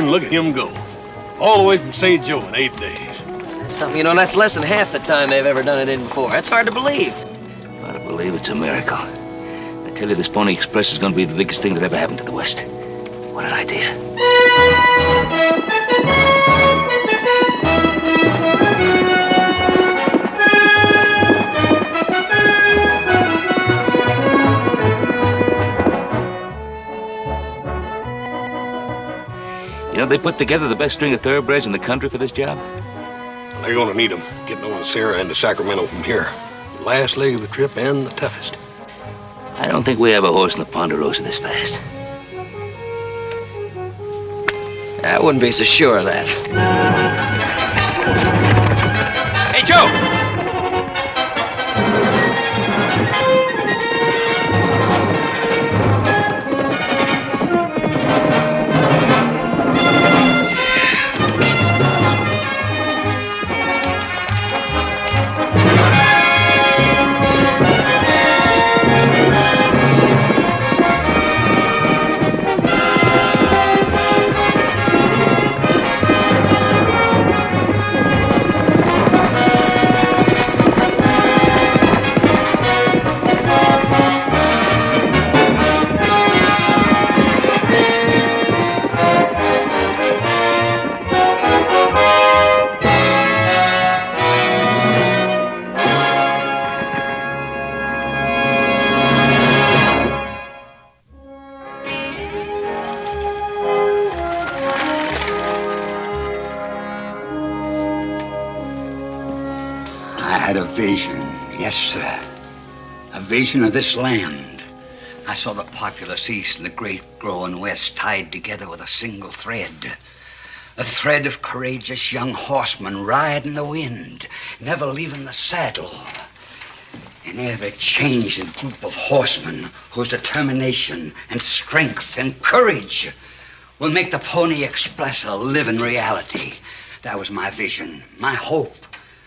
and look at him go. All the way from St. Joe in 8 days. That's something, you know, that's less than half the time they've ever done it in before. That's hard to believe. Hard to believe it's a miracle. I tell you, this Pony Express is going to be the biggest thing that ever happened to the West. What an idea. You know, they put together the best string of thoroughbreds in the country for this job. They're gonna need them getting over the Sierra and to Sacramento from here. The last leg of the trip and the toughest. I don't think we have a horse in the Ponderosa this fast. I wouldn't be so sure of that. Hey, Joe! Vision, yes, sir. A vision of this land. I saw the populous East and the great growing West tied together with a single thread. A thread of courageous young horsemen riding the wind, never leaving the saddle. An ever-changing group of horsemen whose determination and strength and courage will make the Pony Express a living reality. That was my vision, my hope,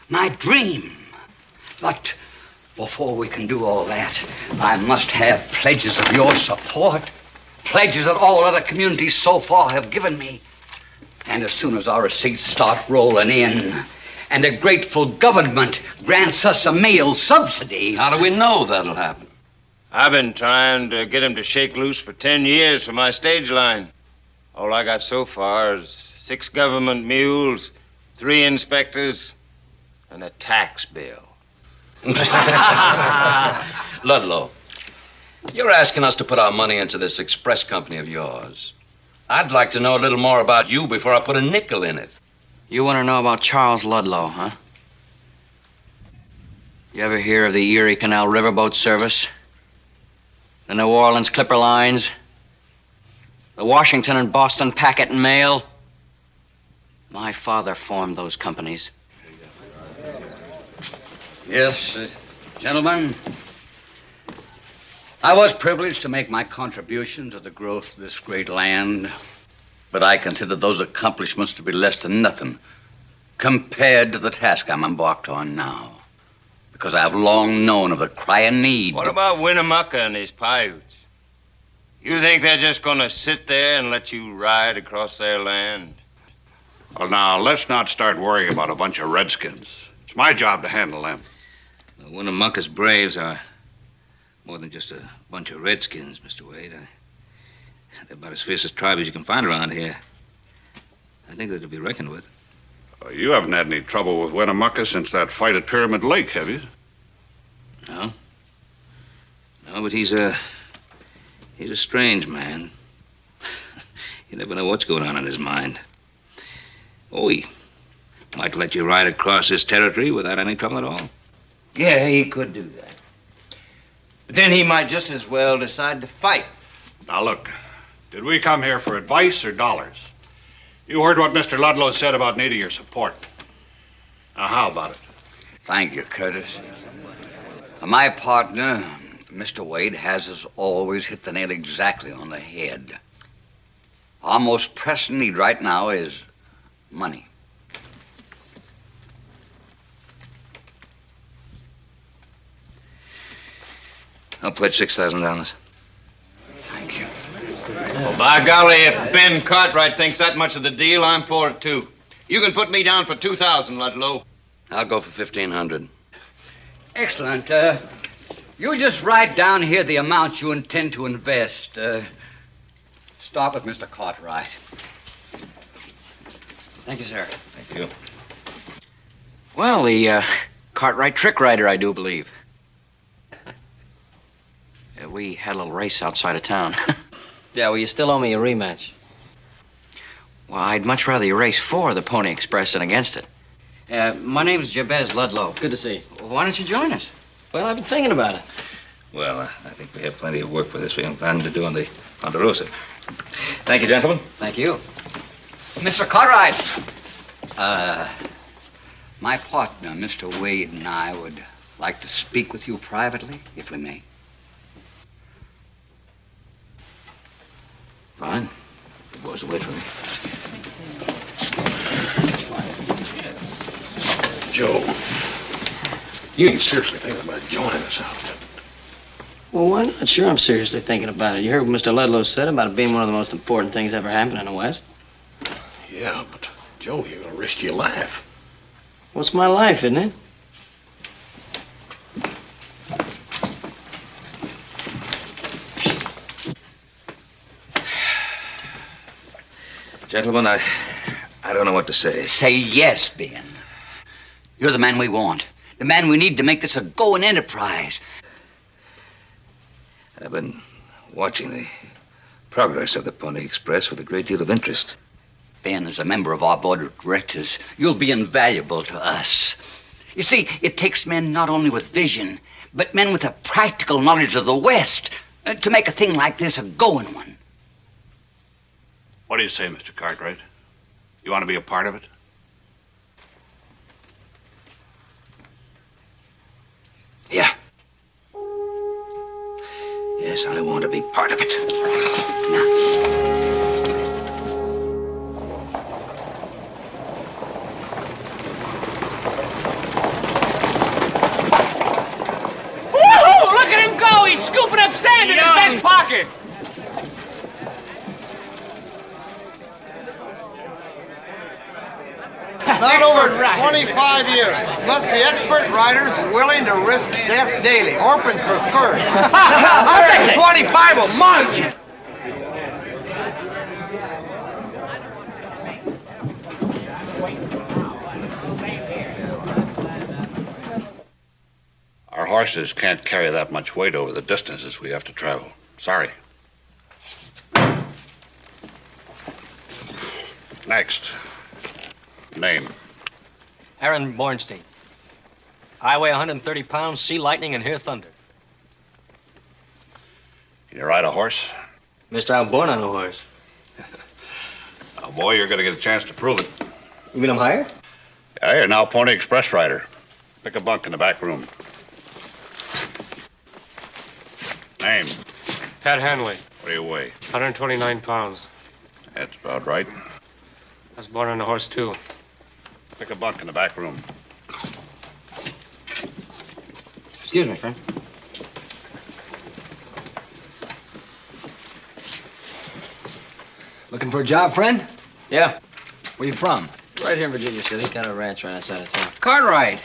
my dream. But before we can do all that, I must have pledges of your support. Pledges that all other communities so far have given me. And as soon as our receipts start rolling in, and a grateful government grants us a mail subsidy... How do we know that'll happen? I've been trying to get him to shake loose for 10 years for my stage line. All I got so far is 6 government mules, 3 inspectors, and a tax bill. Ludlow, you're asking us to put our money into this express company of yours. I'd like to know a little more about you before I put a nickel in it. You want to know about Charles Ludlow, huh? You ever hear of the Erie Canal Riverboat Service? The New Orleans Clipper Lines? The Washington and Boston Packet and Mail? My father formed those companies. Yes, gentlemen. I was privileged to make my contribution to the growth of this great land, but I consider those accomplishments to be less than nothing compared to the task I'm embarked on now, because I've long known of the crying need. What about Winnemucca and his pirates? You think they're just gonna sit there and let you ride across their land? Well, now, let's not start worrying about a bunch of redskins. It's my job to handle them. The Winnemucca's braves are more than just a bunch of redskins, Mr. Wade. They're about as fierce a tribe as you can find around here. I think they're to be reckoned with. You haven't had any trouble with Winnemucca since that fight at Pyramid Lake, have you? No. No, but he's a strange man. You never know what's going on in his mind. Oh, he might let you ride across this territory without any trouble at all. Yeah, he could do that. But then he might just as well decide to fight. Now, look, did we come here for advice or dollars? You heard what Mr. Ludlow said about needing your support. Now, how about it? Thank you, Curtis. My partner, Mr. Wade, has, as always, hit the nail exactly on the head. Our most pressing need right now is money. I'll pledge $6,000. Thank you. Well, by golly, if Ben Cartwright thinks that much of the deal, I'm for it, too. You can put me down for 2,000, Ludlow. I'll go for 1,500. Excellent. You just write down here the amount you intend to invest. Start with Mr. Cartwright. Thank you, sir. Thank you. Well, the Cartwright trick rider, I do believe. We had a little race outside of town. Yeah, well, you still owe me a rematch. Well, I'd much rather you race for the Pony Express than against it. My name's Jabez Ludlow. Good to see you. Why don't you join us? Well, I've been thinking about it. Well, I think we have plenty of work for this. We have planning to do on the Ponderosa. Thank you, gentlemen. Thank you. Mr. Cartwright. My partner, Mr. Wade, and I would like to speak with you privately, if we may. Fine. The boys will wait for me. Joe, you ain't seriously thinking about joining us outfit. Well, why not? Sure, I'm seriously thinking about it. You heard what Mr. Ludlow said about it being one of the most important things ever happened in the West? Yeah, but Joe, you're gonna risk your life. What's my life, isn't it? Gentlemen, I don't know what to say. Say yes, Ben. You're the man we want. The man we need to make this a going enterprise. I've been watching the progress of the Pony Express with a great deal of interest. Ben, as a member of our board of directors, you'll be invaluable to us. You see, it takes men not only with vision, but men with a practical knowledge of the West to make a thing like this a going one. What do you say, Mr. Cartwright? You want to be a part of it? Yeah. Yes, I want to be part of it. Woohoo! Look at him go! He's scooping up sand in his vest pocket. Not over 25 years. Must be expert riders willing to risk death daily. Orphans preferred. I take 25 a month. Our horses can't carry that much weight over the distances we have to travel. Sorry. Next. Name. Aaron Bornstein. I weigh 130 pounds, see lightning and hear thunder. Can you ride a horse? Mister, I was born on a horse. Oh, boy, you're going to get a chance to prove it. You mean I'm hired? Yeah, you're now Pony Express rider. Pick a bunk in the back room. Name. Pat Hanley, What do you weigh? 129 pounds. That's about right. I was born on a horse, too. Pick a bunk in the back room. Excuse me, friend. Looking for a job, friend? Yeah. Where you from? Right here in Virginia City. Got a ranch right outside of town. Cartwright.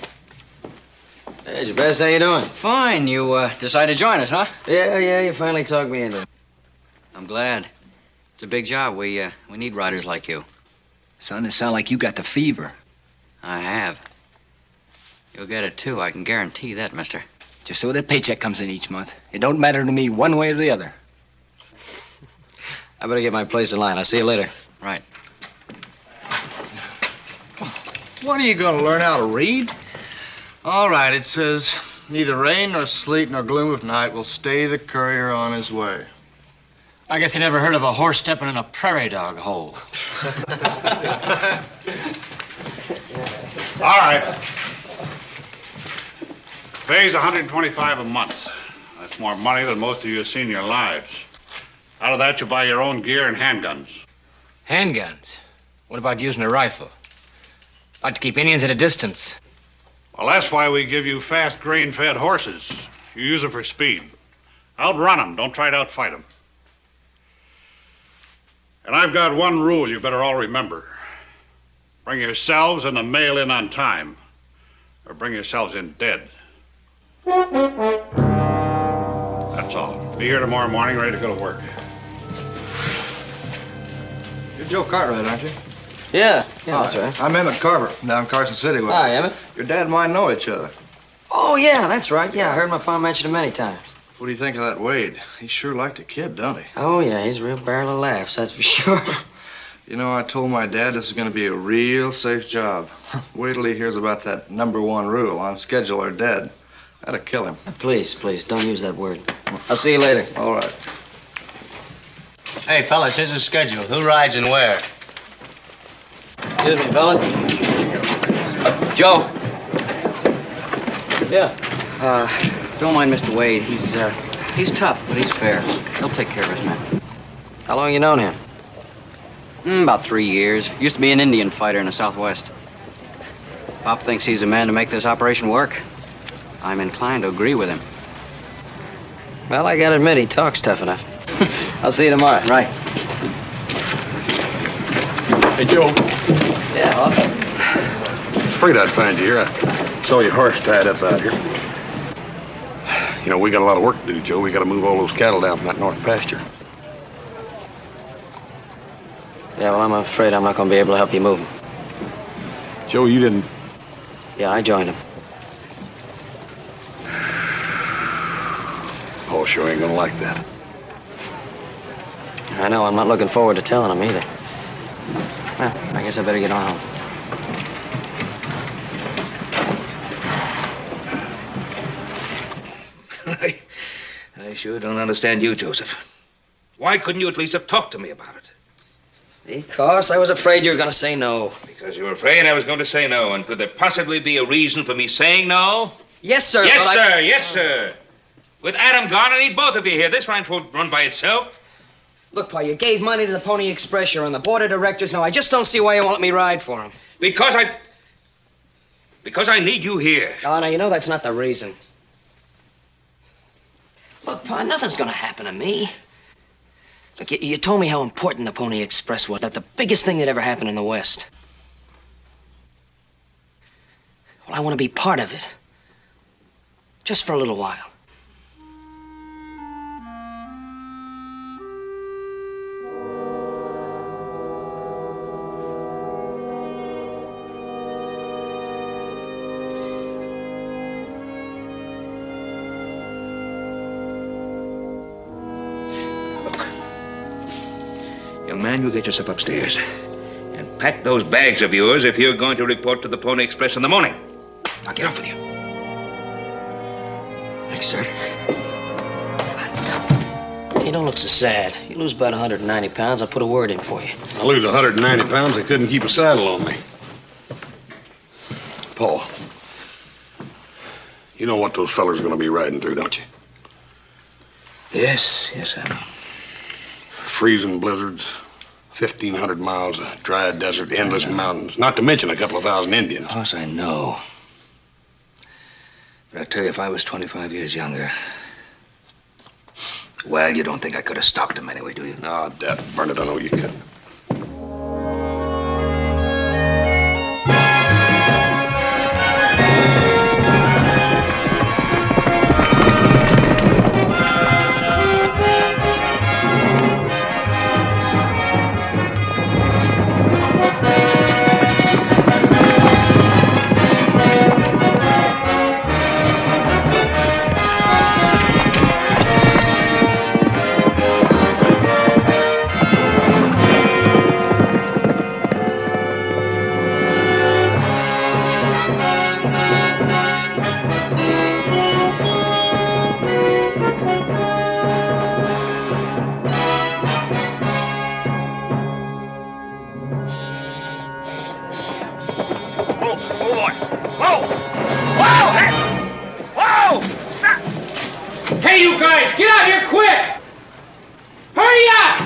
Hey, Jabez, how you doing? Fine. You decided to join us, huh? Yeah, you finally talked me into it. I'm glad. It's a big job. We need riders like you. Son, it sounds like you got the fever. I have. You'll get it, too. I can guarantee that, mister. Just so that paycheck comes in each month. It don't matter to me one way or the other. I better get my place in line. I'll see you later. Right. When are you gonna learn how to read? All right, it says, neither rain nor sleet nor gloom of night will stay the courier on his way. I guess you never heard of a horse stepping in a prairie dog hole. All right. Pays $125 a month. That's more money than most of you have seen in your lives. Out of that, you buy your own gear and handguns. Handguns? What about using a rifle? Like to keep Indians at a distance. Well, that's why we give you fast, grain-fed horses. You use them for speed. Outrun them. Don't try to outfight them. And I've got one rule you better all remember. Bring yourselves and the mail in on time, or bring yourselves in dead. That's all. Be here tomorrow morning, ready to go to work. You're Joe Cartwright, aren't you? Yeah, that's right. I'm Emmett Carver, down Carson City. Hi, Emmett. Your dad and mine know each other. Oh, yeah, that's right. Yeah, I heard my pa mention him many times. What do you think of that Wade? He sure liked a kid, don't he? Oh, yeah, he's a real barrel of laughs, that's for sure. You know, I told my dad this is going to be a real safe job. Wait till he hears about that #1 rule, on schedule or dead. That'll kill him. Please, don't use that word. I'll see you later. All right. Hey, fellas, here's the schedule. Who rides and where? Excuse me, fellas. Joe. Yeah. Don't mind Mr. Wade. He's tough, but he's fair. He'll take care of his men. How long you known him? About 3 years. Used to be an Indian fighter in the Southwest. Pop thinks he's the man to make this operation work. I'm inclined to agree with him. Well, I gotta admit, he talks tough enough. I'll see you tomorrow. Right. Hey, Joe. Yeah, awesome. Afraid I'd find you here. I saw your horse tied up out here. You know, we got a lot of work to do, Joe. We got to move all those cattle down from that north pasture. Yeah, well, I'm afraid I'm not gonna be able to help you move him. Joe, you didn't... Yeah, I joined him. Paul sure ain't gonna like that. I know, I'm not looking forward to telling him either. Well, I guess I better get on home. I sure don't understand you, Joseph. Why couldn't you at least have talked to me about it? Because I was afraid you were gonna say no. Because you were afraid I was going to say no, and could there possibly be a reason for me saying no? Yes, sir. Yes, but sir. Yes, sir. With Adam gone, I need both of you here. This ranch won't run by itself. Look, Pa, you gave money to the Pony Express. You're on the board of directors now. I just don't see why you won't let me ride for him. Because I need you here. Oh, now, you know that's not the reason. Look, Pa, nothing's gonna happen to me. Look, you told me how important the Pony Express was. That the biggest thing that ever happened in the West. Well, I want to be part of it. Just for a little while. Young man, you get yourself upstairs. And pack those bags of yours if you're going to report to the Pony Express in the morning. Now get off with you. Thanks, sir. You don't look so sad. You lose about 190 pounds, I'll put a word in for you. I lose 190 pounds, I couldn't keep a saddle on me. Paul, you know what those fellers are gonna be riding through, don't you? Yes, I know. Freezing blizzards, 1,500 miles of dry desert, endless mountains, not to mention a couple of thousand Indians. Of course I know. But I tell you, if I was 25 years younger... Well, you don't think I could have stopped them anyway, do you? No, Dad, burn it, I know you could. Hey, you guys, get out here quick! Hurry up!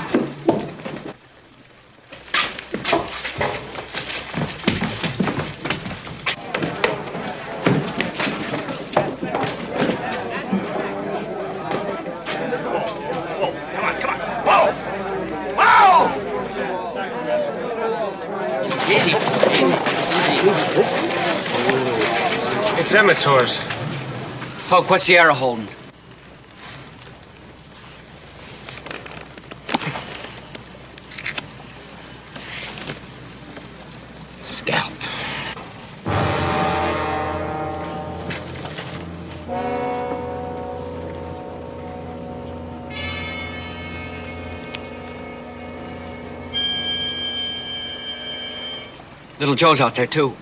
It's Emmett's horse. Poke, what's the arrow holding? Scalp. Little Joe's out there, too.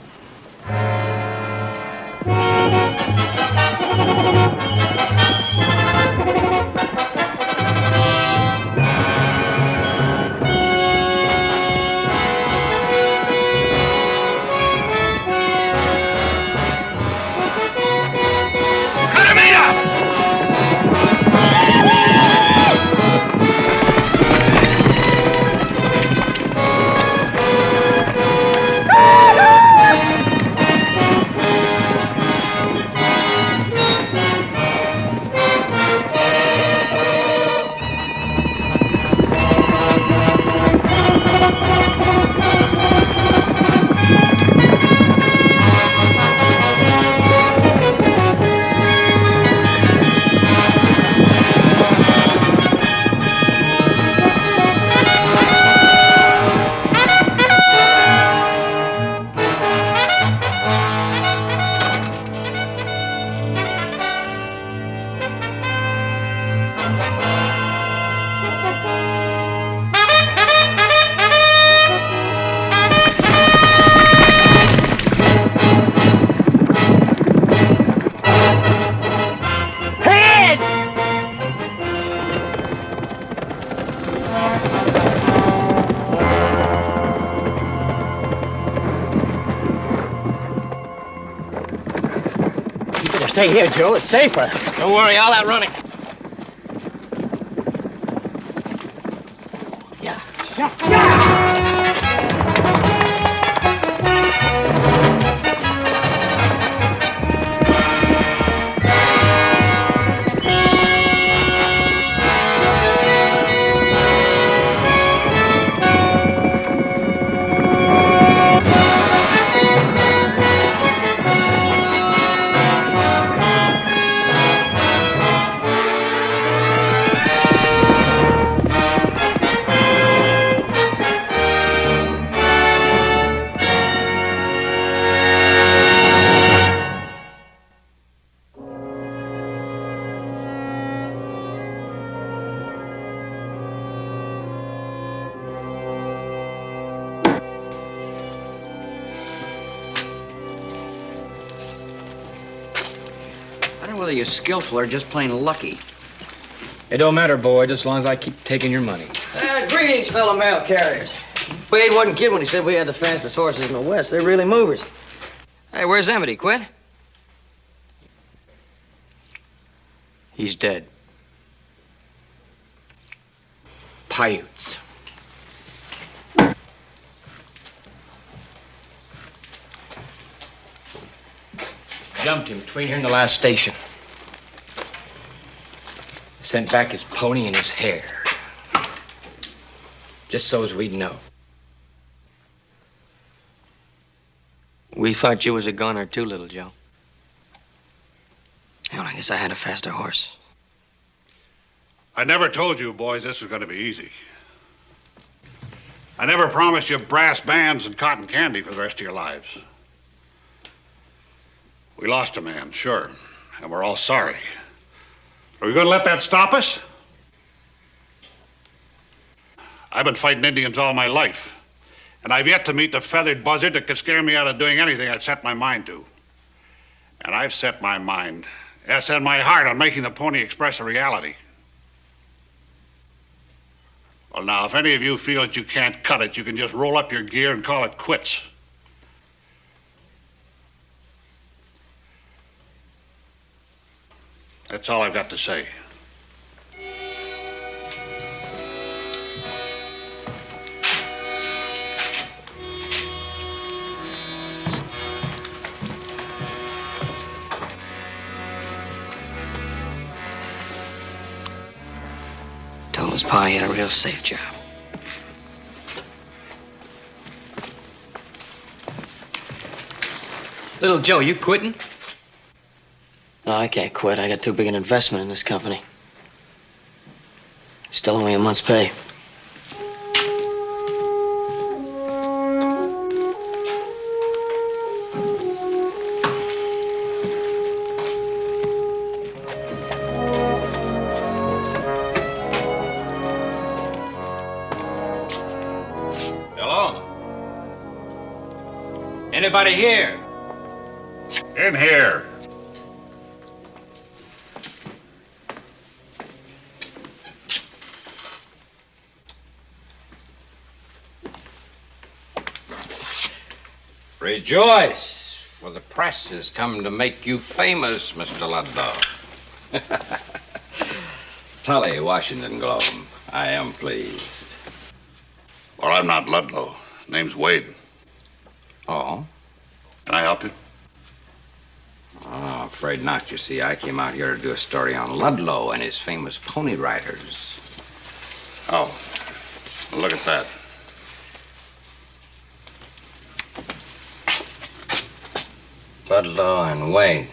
Stay here, Joe. It's safer. Don't worry, I'll outrun him. I don't know whether you're skillful or just plain lucky. It don't matter, boy, just as long as I keep taking your money. Greetings, fellow mail carriers. Wade wasn't kidding when he said we had the fastest horses in the West. They're really movers. Hey, where's Emmett? He quit? He's dead. Paiutes. Jumped him between here and the last station. Sent back his pony and his hair. Just so as we'd know. We thought you was a goner too, little Joe. Well, I guess I had a faster horse. I never told you boys this was going to be easy. I never promised you brass bands and cotton candy for the rest of your lives. We lost a man, sure, and we're all sorry. Are we going to let that stop us? I've been fighting Indians all my life, and I've yet to meet the feathered buzzard that could scare me out of doing anything I'd set my mind to. And I've set my mind, yes, and my heart on making the Pony Express a reality. Well, now, if any of you feel that you can't cut it, you can just roll up your gear and call it quits. That's all I've got to say. Told his pa he had a real safe job. Little Joe, you quitting? No, I can't quit. I got too big an investment in this company. Still owe me a month's pay. Hello? Anybody here? In here. Rejoice, for the press has come to make you famous, Mr. Ludlow. Tully, Washington Globe. I am pleased. Well, I'm not Ludlow. Name's Wade. Oh? Can I help you? Oh, I'm afraid not. You see, I came out here to do a story on Ludlow and his famous pony riders. Oh, well, look at that. Ludlow and Wade.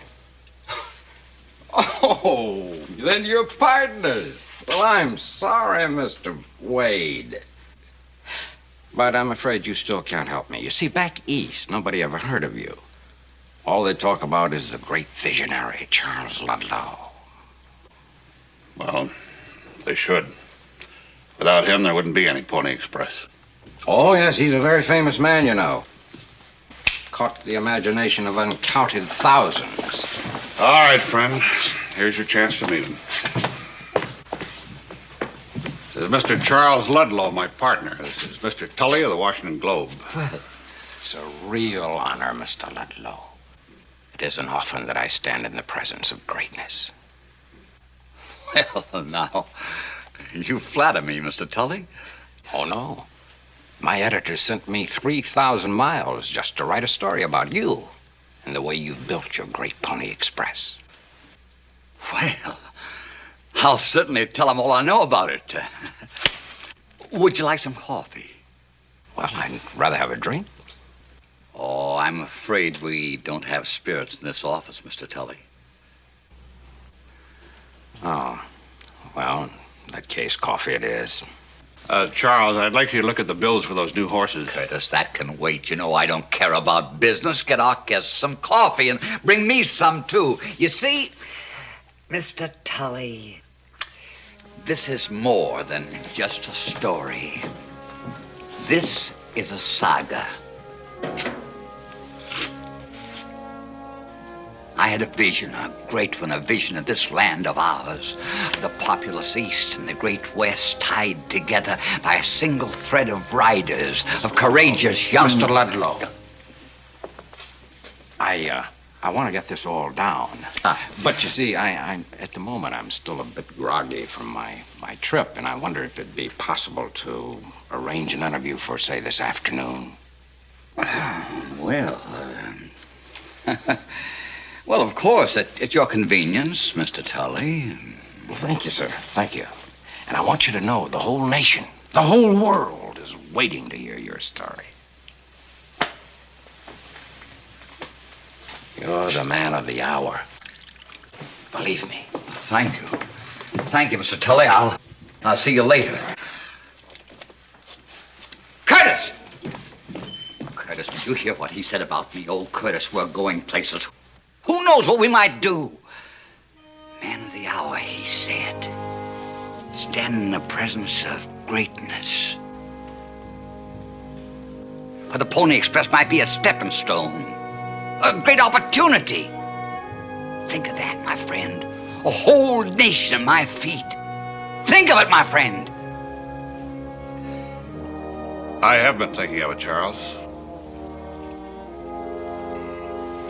Oh, then you're partners. Well, I'm sorry, Mr. Wade. But I'm afraid you still can't help me. You see, back east, nobody ever heard of you. All they talk about is the great visionary, Charles Ludlow. Well, they should. Without him, there wouldn't be any Pony Express. Oh, yes, he's a very famous man, you know. Caught the imagination of uncounted thousands. All right, friend. Here's your chance to meet him. This is Mr. Charles Ludlow, my partner. This is Mr. Tully of the Washington Globe. Well, it's a real honor, Mr. Ludlow. It isn't often that I stand in the presence of greatness. Well, now, you flatter me, Mr. Tully. Oh, no. My editor sent me 3,000 miles just to write a story about you and the way you've built your great Pony Express. Well, I'll certainly tell him all I know about it. Would you like some coffee? Well, I'd rather have a drink. Oh, I'm afraid we don't have spirits in this office, Mr. Tully. Oh, well, in that case, coffee it is. Charles, I'd like you to look at the bills for those new horses. Curtis, that can wait. You know I don't care about business. Get our guests some coffee and bring me some, too. You see, Mr. Tully, this is more than just a story. This is a saga. I had a vision, a great one, a vision of this land of ours, of the populous East and the great West tied together by a single thread of riders, of courageous young... Mr. Ludlow. I want to get this all down. But you see, I at the moment, I'm still a bit groggy from my trip, and I wonder if it'd be possible to arrange an interview for, say, this afternoon. Well, well, of course, at your convenience, Mr. Tully. Well, thank you, sir. Thank you. And I want you to know the whole nation, the whole world is waiting to hear your story. You're the man of the hour. Believe me. Thank you. Thank you, Mr. Tully. I'll see you later. Curtis! Curtis, did you hear what he said about me? Oh, Curtis, we're going places. Who knows what we might do? Man of the hour, he said. Stand in the presence of greatness. For the Pony Express might be a stepping stone. A great opportunity. Think of that, my friend. A whole nation at my feet. Think of it, my friend. I have been thinking of it, Charles.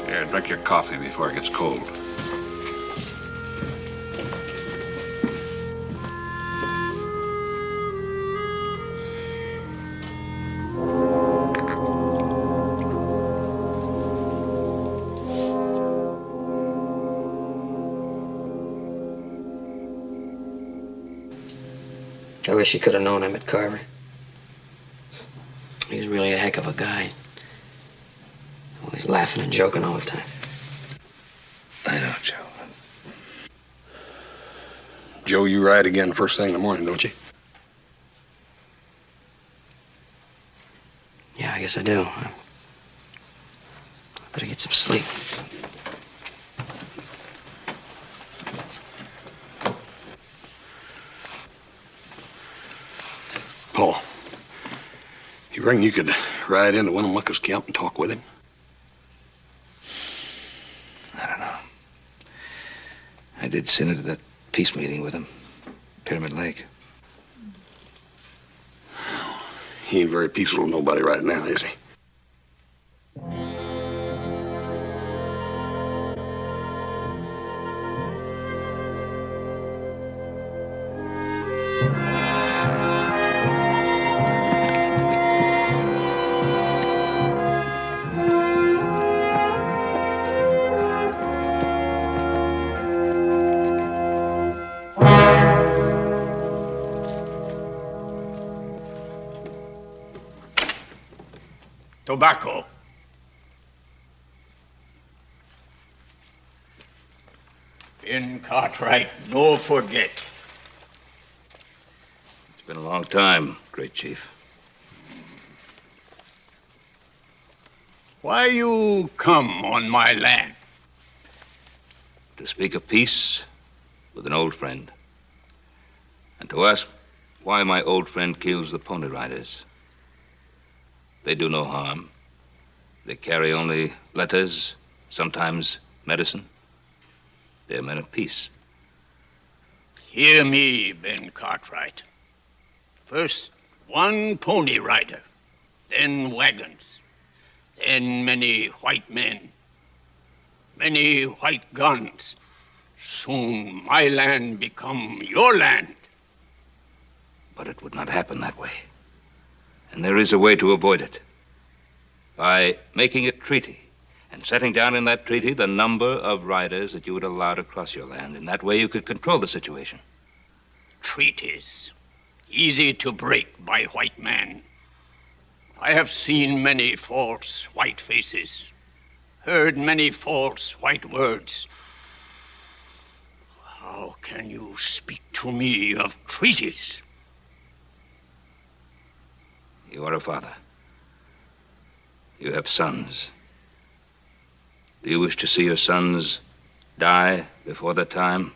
Here, drink your coffee before it gets cold. I wish you could have known Emmett Carver. He was really a heck of a guy. Always laughing and joking all the time. I know, Joe. Joe, you ride again first thing in the morning, don't you? Yeah, I guess I do. I better get some sleep. Paul, you reckon you could ride into Winnemucca's camp and talk with him? I don't know. I did send into that peace meeting with him, Pyramid Lake. He ain't very peaceful to nobody right now, is he? Tobacco. In Cartwright, no forget. It's been a long time, great chief. Why you come on my land? To speak of peace with an old friend. And to ask why my old friend kills the Pony Riders. They do no harm. They carry only letters, sometimes medicine. They're men of peace. Hear me, Ben Cartwright. First, one pony rider, then wagons, then many white men, many white guns. Soon my land become your land. But it would not happen that way. And there is a way to avoid it. By making a treaty and setting down in that treaty the number of riders that you would allow to cross your land. In that way, you could control the situation. Treaties, easy to break by white man. I have seen many false white faces, heard many false white words. How can you speak to me of treaties? You are a father. You have sons. Do you wish to see your sons die before their time?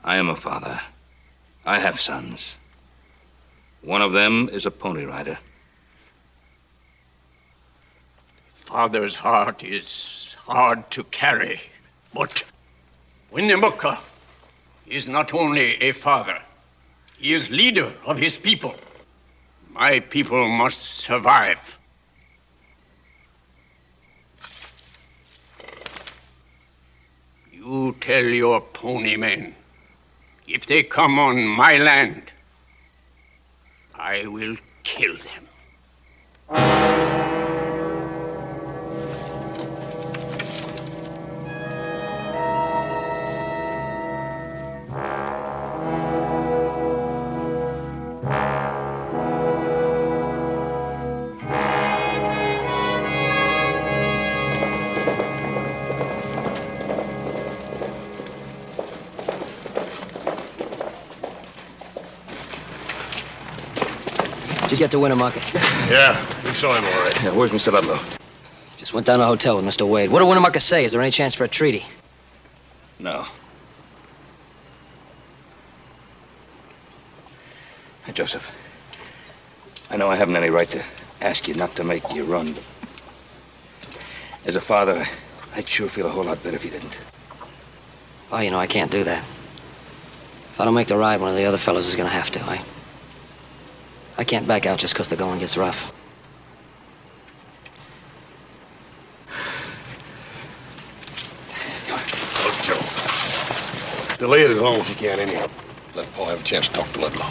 I am a father. I have sons. One of them is a pony rider. Father's heart is hard to carry, but Winnemucca is not only a father, he is leader of his people. My people must survive. You tell your pony men, if they come on my land, I will kill them. Did you get to Winnemucca? Yeah, we saw him all right. Yeah, where's Mr. Ludlow? Just went down to the hotel with Mr. Wade. What did Winnemucca say? Is there any chance for a treaty? No. Hey, Joseph. I know I haven't any right to ask you not to make you run, but as a father, I'd sure feel a whole lot better if you didn't. Oh, you know, I can't do that. If I don't make the ride, one of the other fellows is gonna have to. I can't back out just because the going gets rough. Look, Joe. Delay it as long as you can, anyhow. Let Paul have a chance to talk to Ludlow.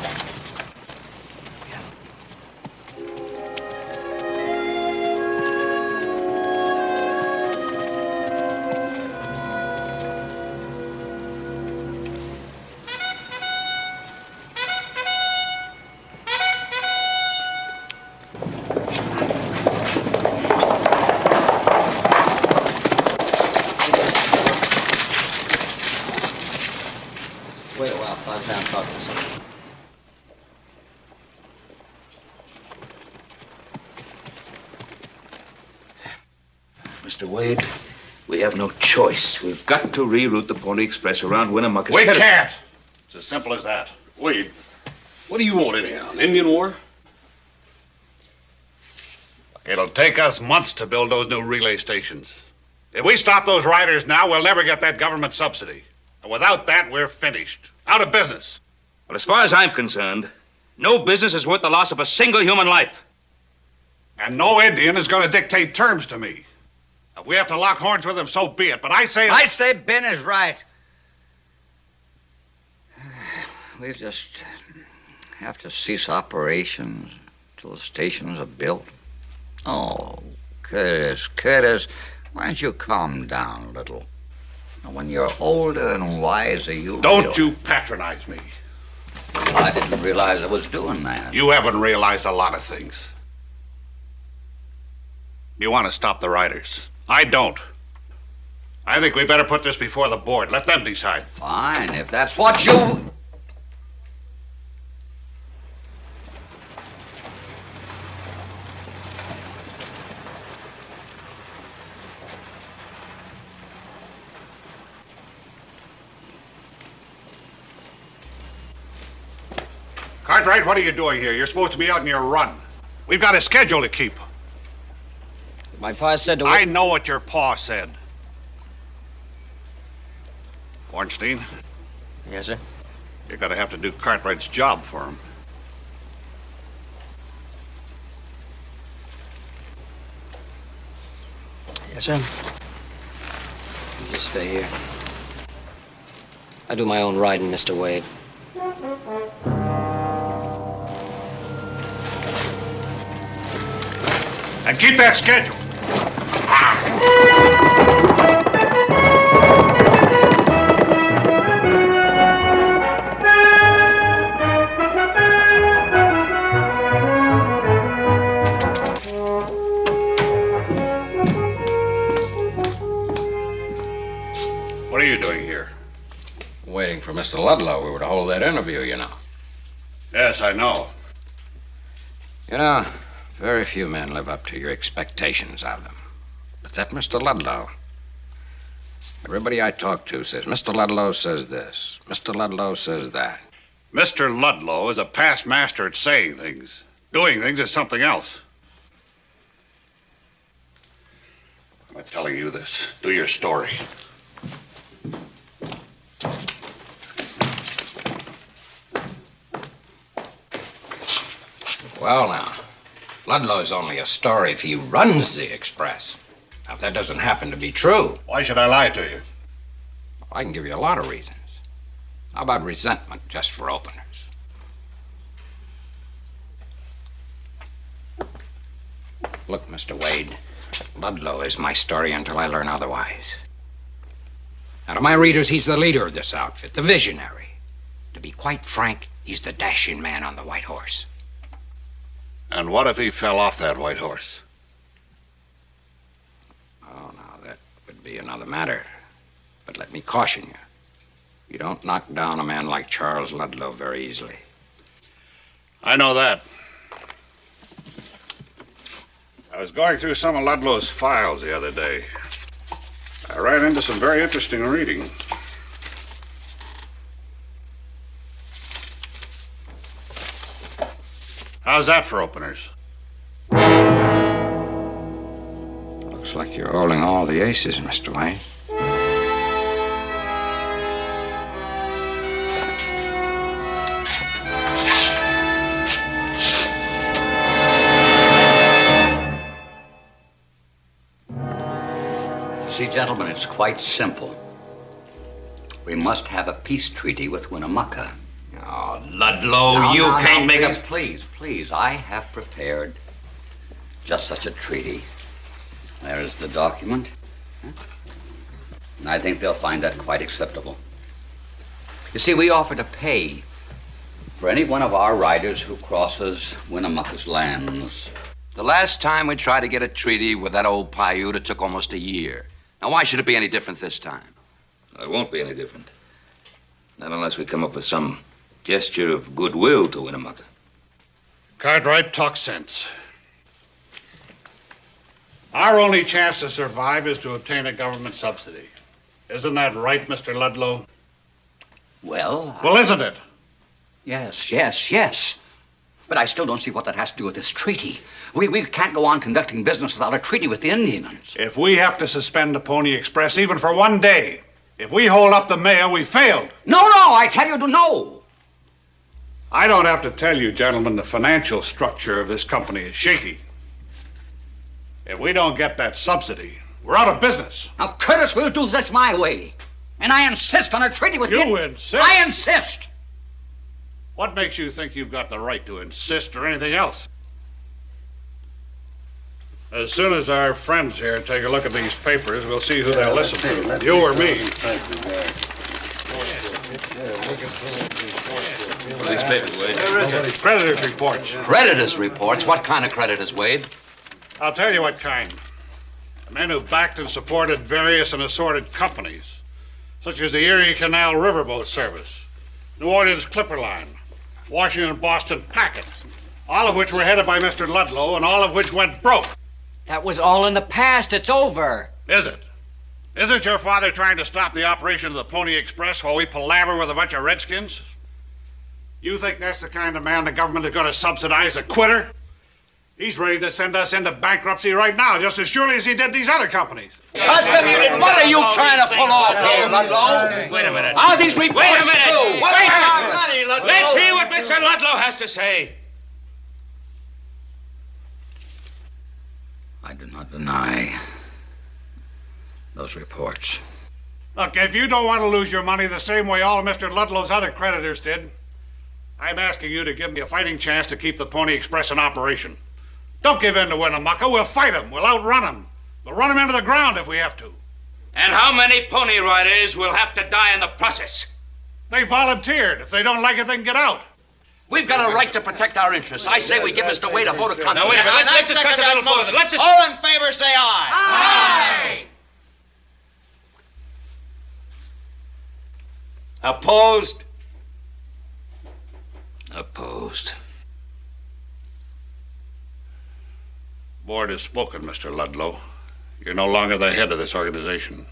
I was down talking to someone. Mr. Wade, we have no choice. We've got to reroute the Pony Express around Winnemucca's We territory. can't. It's as simple as that. Wade, what do you want anyhow? An Indian war? It'll take us months to build those new relay stations. If we stop those riders now, we'll never get that government subsidy. And without that, we're finished. Out of business. Well, as far as I'm concerned, no business is worth the loss of a single human life. And no Indian is going to dictate terms to me. If we have to lock horns with them, so be it. But I say Ben is right. We just have to cease operations till the stations are built. Oh, Curtis, why don't you calm down a little? When you're older and wiser, you Don't you patronize me. I didn't realize I was doing that. You haven't realized a lot of things. You want to stop the riders. I don't. I think we better put this before the board. Let them decide. Fine, if that's what you... Cartwright, what are you doing here? You're supposed to be out on your run. We've got a schedule to keep. My pa said to... I know what your pa said. Ornstein? Yes, sir? You're gonna have to do Cartwright's job for him. Yes, sir? You just stay here. I do my own riding, Mr. Wade. And keep that schedule. What are you doing here? Waiting for Mr. Ludlow. We were to hold that interview, you know. Yes, I know. You know, very few men live up to your expectations of them. But that Mr. Ludlow, everybody I talk to says, Mr. Ludlow says this, Mr. Ludlow says that. Mr. Ludlow is a past master at saying things. Doing things is something else. I'm not telling you this. Do your story. Well, now, Ludlow's only a story if he runs the Express. Now, if that doesn't happen to be true... Why should I lie to you? I can give you a lot of reasons. How about resentment, just for openers? Look, Mr. Wade, Ludlow is my story until I learn otherwise. Now, to my readers, he's the leader of this outfit, the visionary. To be quite frank, he's the dashing man on the white horse. And what if he fell off that white horse? Oh, now, that would be another matter. But let me caution you. You don't knock down a man like Charles Ludlow very easily. I know that. I was going through some of Ludlow's files the other day. I ran into some very interesting reading. How's that for openers? Looks like you're holding all the aces, Mr. Wayne. See, gentlemen, it's quite simple. We must have a peace treaty with Winnemucca. Oh, Ludlow, you can't make a... Please, I have prepared just such a treaty. There's the document. And I think they'll find that quite acceptable. You see, we offer to pay for any one of our riders who crosses Winnemucca's lands. The last time we tried to get a treaty with that old Paiute, it took almost a year. Now, why should it be any different this time? It won't be any different. Not unless we come up with some gesture of goodwill to Winnemucca. Cartwright, talk sense. Our only chance to survive is to obtain a government subsidy. Isn't that right, Mr. Ludlow? Well, Well, isn't it? Yes. But I still don't see what that has to do with this treaty. We can't go on conducting business without a treaty with the Indians. If we have to suspend the Pony Express even for one day, if we hold up the mail, we failed. No, I tell you to no. I don't have to tell you, gentlemen, the financial structure of this company is shaky. If we don't get that subsidy, we're out of business. Now, Curtis, we'll do this my way. And I insist on a treaty with You insist? I insist. What makes you think you've got the right to insist or anything else? As soon as our friends here take a look at these papers, we'll see who they'll listen to, you or me. What are these papers, Wade? Creditors' reports. Creditors' reports? What kind of creditors, Wade? I'll tell you what kind. Men who backed and supported various and assorted companies, such as the Erie Canal Riverboat Service, New Orleans Clipper Line, Washington and Boston Packet, all of which were headed by Mr. Ludlow and all of which went broke. That was all in the past. It's over. Is it? Isn't your father trying to stop the operation of the Pony Express while we palaver with a bunch of redskins? You think that's the kind of man the government is going to subsidize, a quitter? He's ready to send us into bankruptcy right now, just as surely as he did these other companies. What are you trying to pull off here, Ludlow? Wait a minute. Are these reports Wait a minute. true? Wait a minute. Let's hear what Mr. Ludlow has to say. I do not deny those reports. Look, if you don't want to lose your money the same way all of Mr. Ludlow's other creditors did, I'm asking you to give me a fighting chance to keep the Pony Express in operation. Don't give in to Winnemucca. We'll fight him. We'll outrun him. We'll run him into the ground if we have to. And how many pony riders will have to die in the process? They volunteered. If they don't like it, they can get out. We've got a right to protect our interests. I say we give Mr. Wade a vote of confidence. Now, wait a minute. Let's discuss it a little further. Let's just... All in favor, say aye. Aye! Opposed? Opposed. Board has spoken, Mr. Ludlow. You're no longer the head of this organization.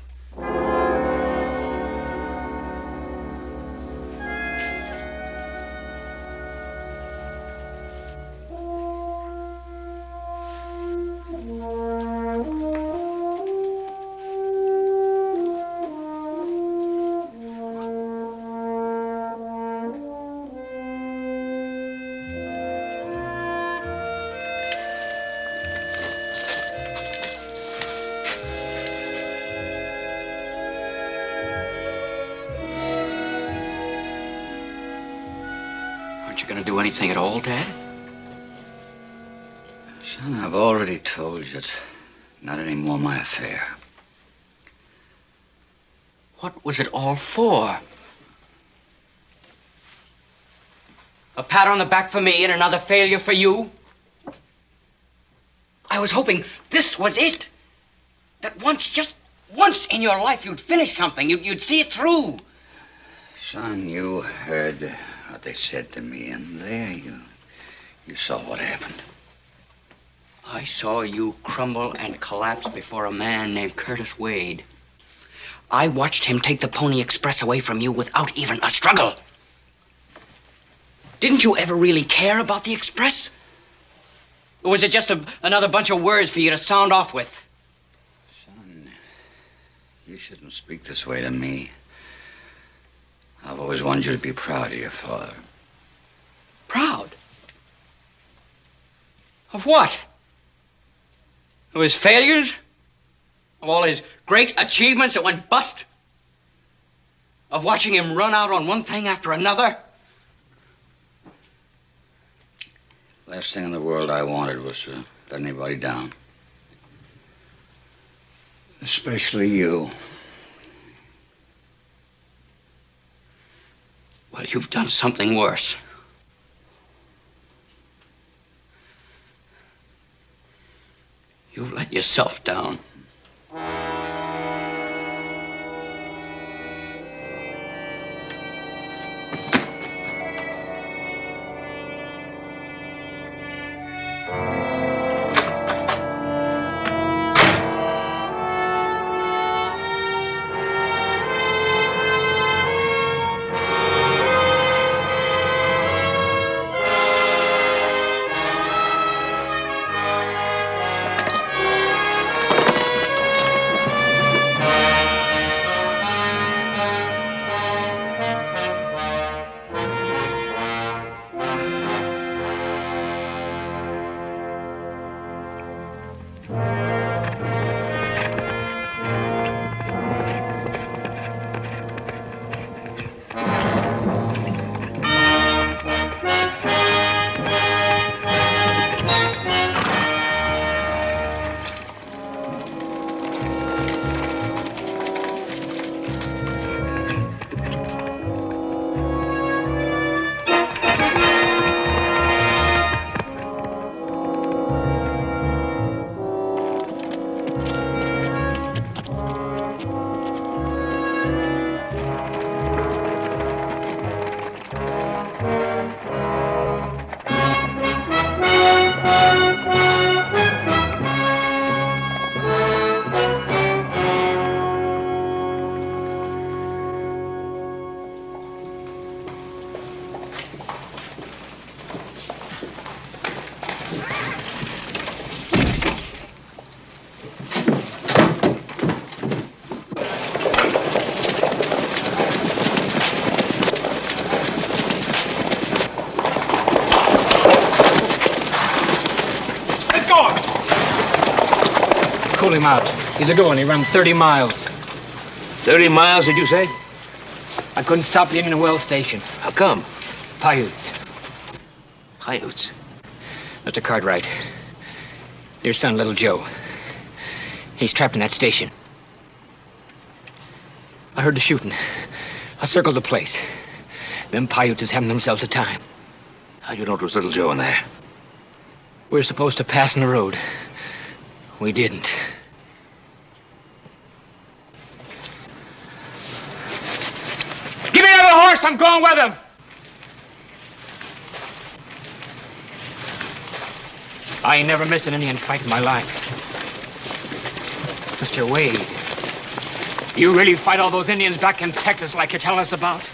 Aren't you going to do anything at all, Dad? Son, I've already told you it's not any more my affair. What was it all for? A pat on the back for me and another failure for you? I was hoping this was it. That once, just once in your life, you'd finish something. You'd see it through. Son, you heard what they said to me, and there you saw what happened. I saw you crumble and collapse before a man named Curtis Wade. I watched him take the Pony Express away from you without even a struggle. Didn't you ever really care about the Express? Or was it just another bunch of words for you to sound off with? Son, you shouldn't speak this way to me. I've always wanted you to be proud of your father. Proud? Of what? Of his failures? Of all his great achievements that went bust? Of watching him run out on one thing after another? Last thing in the world I wanted was to let anybody down. Especially you. Well, you've done something worse. You've let yourself down. pull him out. He's a going. He ran 30 miles. 30 miles, did you say? I couldn't stop the Indian Well station. How come? Paiutes. Paiutes? Mr. Cartwright. Your son, little Joe. He's trapped in that station. I heard the shooting. I circled the place. Them Paiutes is having themselves a time. How'd you know it was little Joe in there? We were supposed to pass in the road. We didn't. Give me another horse! I'm going with him! I ain't never missed an Indian fight in my life. Mr. Wade, you really fight all those Indians back in Texas like you're telling us about?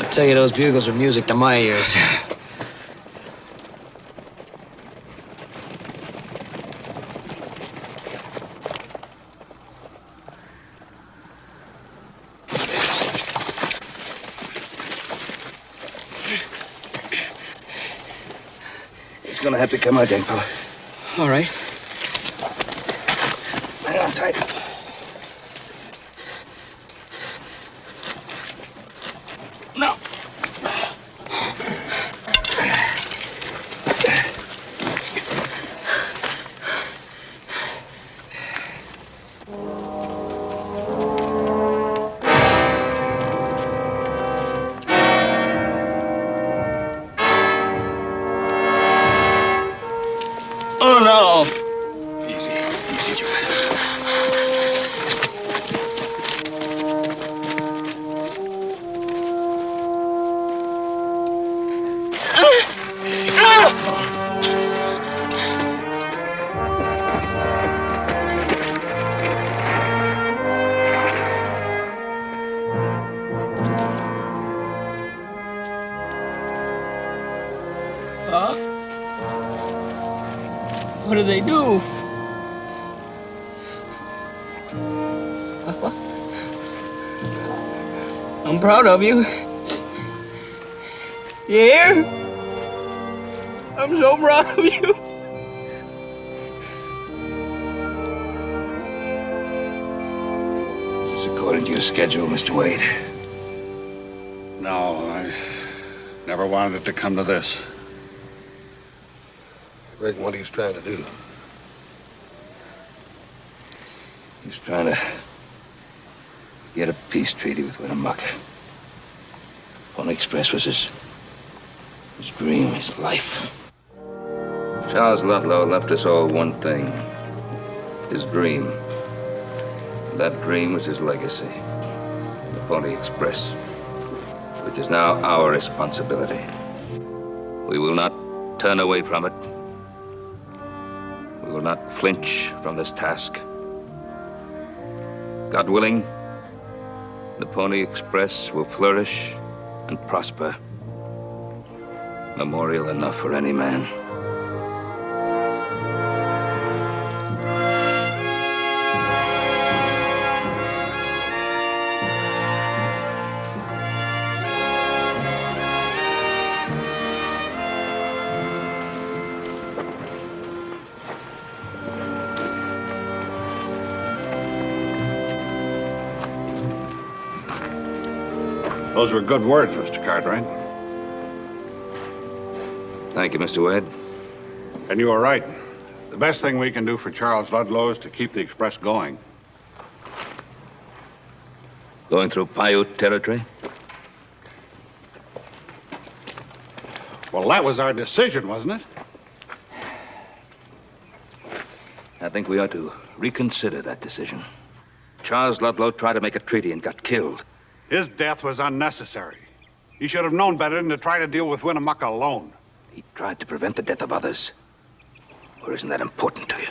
I tell you, those bugles are music to my ears. It's gonna have to come out, young fella. All right. Hang on tight. No. Oh, no. Easy, Joe. Huh? What do they do? I'm proud of you. You hear? I'm so proud of you. Is this according to your schedule, Mr. Wade? No, I never wanted it to come to this. Rick, what are you trying to do? He's trying to get a peace treaty with Winnemucca. Pony Express was his His dream, his life. Charles Ludlow left us all one thing. His dream. That dream was his legacy. The Pony Express, which is now our responsibility. We will not turn away from it. We will not flinch from this task. God willing, the Pony Express will flourish and prosper. Memorial enough for any man. Those were good words, Mr. Cartwright. Thank you, Mr. Wade. And you are right. The best thing we can do for Charles Ludlow is to keep the Express going. Going through Paiute territory? Well, that was our decision, wasn't it? I think we ought to reconsider that decision. Charles Ludlow tried to make a treaty and got killed. His death was unnecessary. He should have known better than to try to deal with Winnemucca alone. He tried to prevent the death of others. Or isn't that important to you?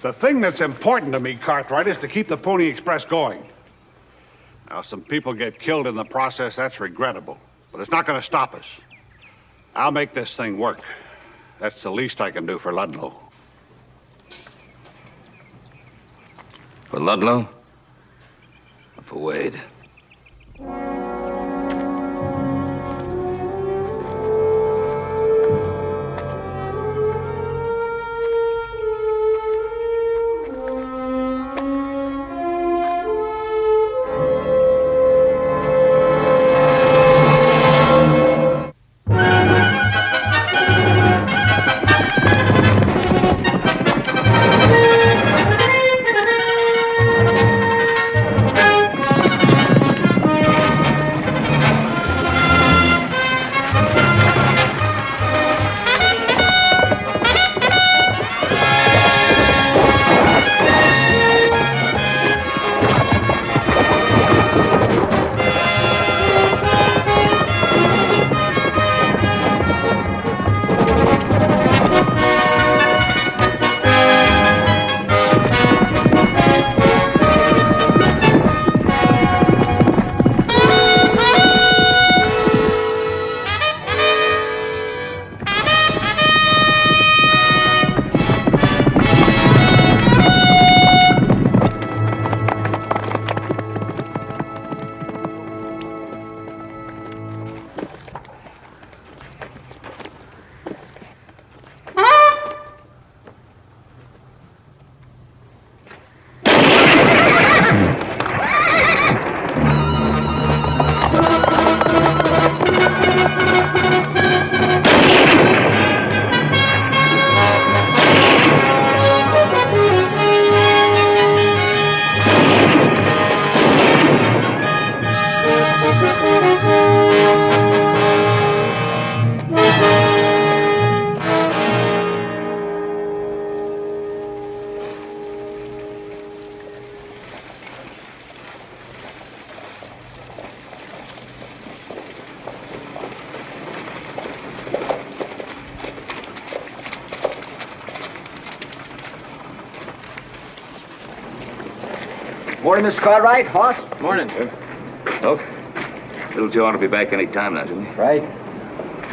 The thing that's important to me, Cartwright, is to keep the Pony Express going. Now, some people get killed in the process. That's regrettable. But it's not going to stop us. I'll make this thing work. That's the least I can do for Ludlow. For Ludlow? Or for Wade? Morning, Mr. Cartwright. Hoss. Morning. Look, little Joe ought to be back any time now, shouldn't he? Right.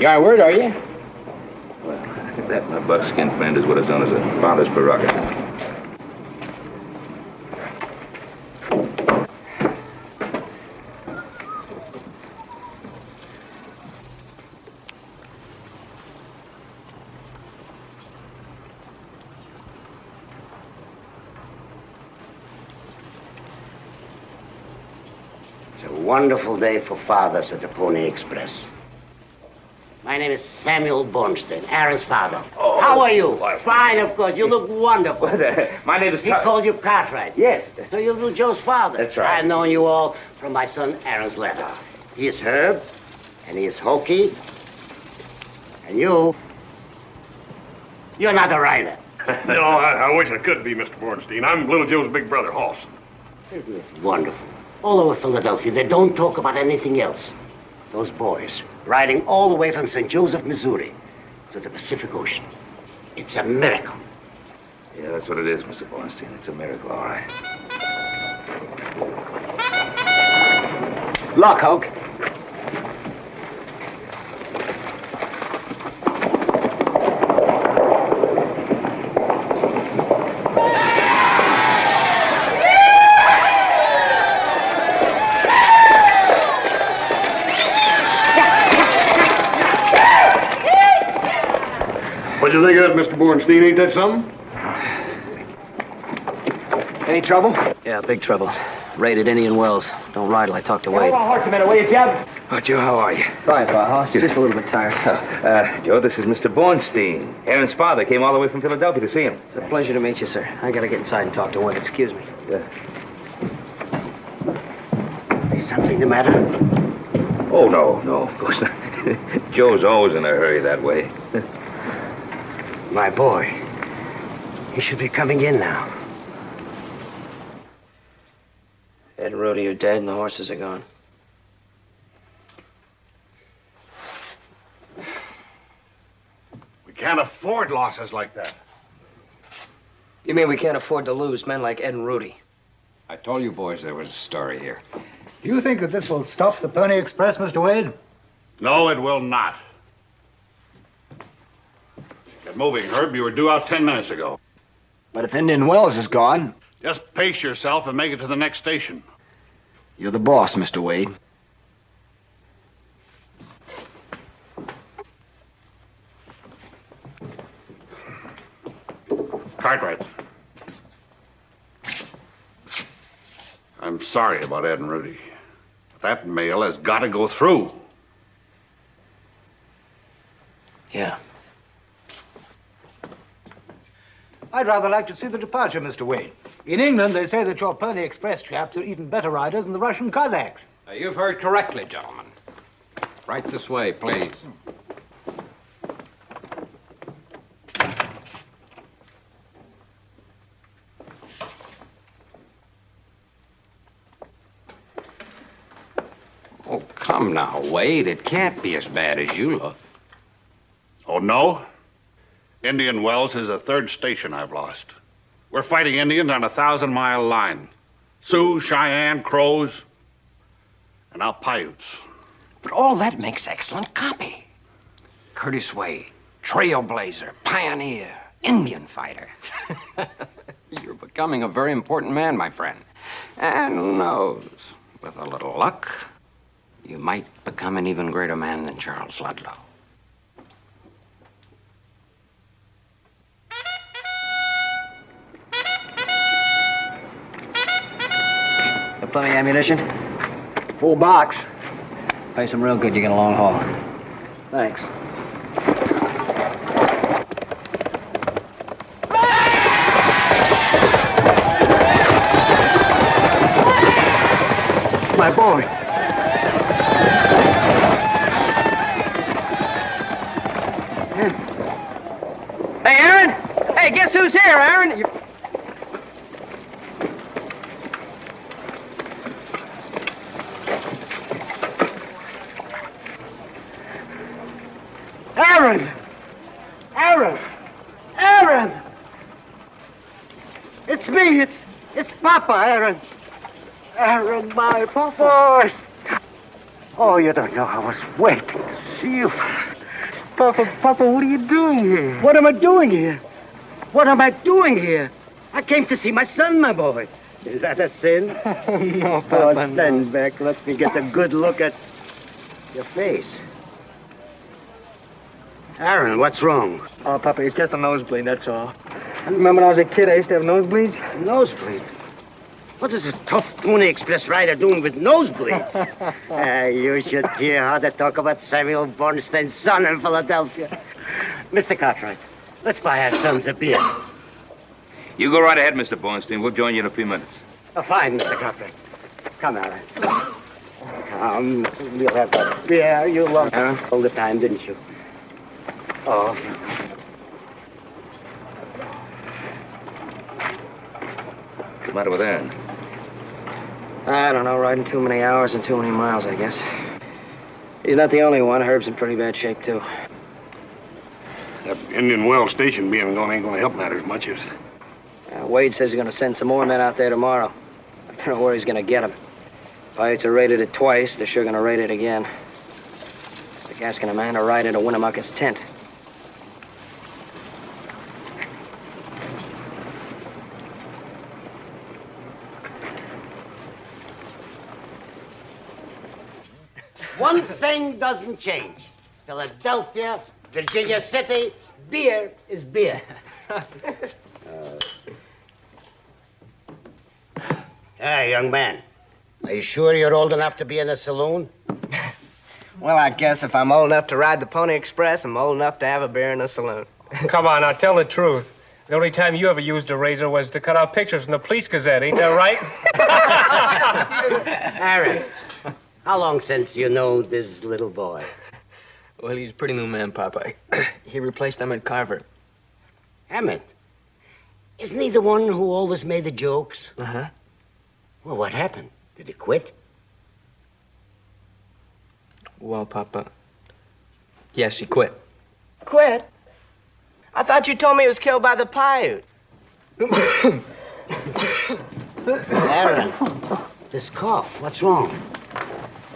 You our word, are you? Well, that my buckskin friend is what is known as a father's prerogative. It's a wonderful day for fathers at the Pony Express. My name is Samuel Bornstein, Aaron's father. Oh. How are you? Fine, of course. You look wonderful. My name is He called you Cartwright. Yes. So you're little Joe's father. That's right. I've known you all from my son Aaron's letters. He is Herb, and he is hokey, And you're not a rider. No, I wish I could be, Mr. Bornstein. I'm Little Joe's big brother, Hoss. Isn't it wonderful? All over Philadelphia, they don't talk about anything else. Those boys riding all the way from St. Joseph, Missouri to the Pacific Ocean. It's a miracle. Yeah, that's what it is, Mr. Bornstein. It's a miracle, all right. Lock, Hulk. What'd you think of that, Mr. Bornstein? Ain't that something? Any trouble? Yeah, big trouble. Raided Indian Wells. Don't ride till I talk to Wade. Hold on, horse a minute, will you, Jeb? Oh, Joe, how are you? Fine, Hoss. Just a little bit tired. Joe, this is Mr. Bornstein. Aaron's father came all the way from Philadelphia to see him. It's a pleasure to meet you, sir. I gotta get inside and talk to Wade. Excuse me. Is something the matter? Oh, no, of course not. Joe's always in a hurry that way. My boy. He should be coming in now. Ed and Rudy are dead and the horses are gone. We can't afford losses like that. You mean we can't afford to lose men like Ed and Rudy? I told you boys there was a story here. Do you think that this will stop the Pony Express, Mr. Wade? No, it will not. Get moving, Herb. You were due out 10 minutes ago. But if Indian Wells is gone, Just pace yourself and make it to the next station. you're the boss, Mr. Wade. Cartwright. I'm sorry about Ed and Rudy. That mail has got to go through. Yeah. I'd rather like to see the departure, Mr. Wade. In England, they say that your Pony Express chaps are even better riders than the Russian Cossacks. You've heard correctly, gentlemen. Right this way, please. Oh, come now, Wade. It can't be as bad as you look. Oh, no? Indian Wells is the third station I've lost. We're fighting Indians on a 1,000-mile line. Sioux, Cheyenne, Crows, and now Paiutes. But all that makes excellent copy. Curtis Wade, trailblazer, pioneer, Indian fighter. You're becoming a very important man, my friend. And who knows, with a little luck, you might become an even greater man than Charles Ludlow. Got plenty of ammunition? Full box. Pays them real good, you get a long haul. Thanks. It's my boy. Hey, Aaron! Hey, guess who's here, Aaron? Aaron! Aaron! Aaron! It's me, it's Papa, Aaron. Aaron, my Papa. Oh, you don't know, I was waiting to see you. Papa, what are you doing here? What am I doing here? What am I doing here? I came to see my son, my boy. Is that a sin? No, Papa, stand back. Let me get a good look at your face. Aaron, what's wrong? Oh, Papa, it's just a nosebleed, that's all. I remember when I was a kid, I used to have nosebleeds. Nosebleed? What is a tough Pony Express rider doing with nosebleeds? You should hear how they talk about Samuel Bornstein's son in Philadelphia. Mr. Cartwright, let's buy our sons a beer. You go right ahead, Mr. Bornstein. We'll join you in a few minutes. Oh, fine, Mr. Cartwright. Come, Aaron. Come, we'll have a beer. You loved Aaron all the time, didn't you? Oh. What's the matter with Aaron? I don't know, riding too many hours and too many miles, I guess. He's not the only one. Herb's in pretty bad shape, too. That Indian Wells station being gone ain't gonna help matters much. Wade says he's gonna send some more men out there tomorrow. I don't know where he's gonna get them. Pirates have raided it twice. They're sure gonna raid it again. They're asking a man to ride into Winnemucca's tent. One thing doesn't change. Philadelphia, Virginia City, beer is beer. Hey, young man. Are you sure you're old enough to be in a saloon? Well, I guess if I'm old enough to ride the Pony Express, I'm old enough to have a beer in a saloon. Come on, now tell the truth. The only time you ever used a razor was to cut out pictures from the Police Gazette, ain't that right? Aaron, how long since you know this little boy? Well, he's a pretty new man, Papa. He replaced Emmett Carver. Emmett? Isn't he the one who always made the jokes? Uh-huh. Well, what happened? Did he quit? Well, Papa, yes, he quit. Quit? I thought you told me he was killed by the Paiute. Aaron, this cough, what's wrong?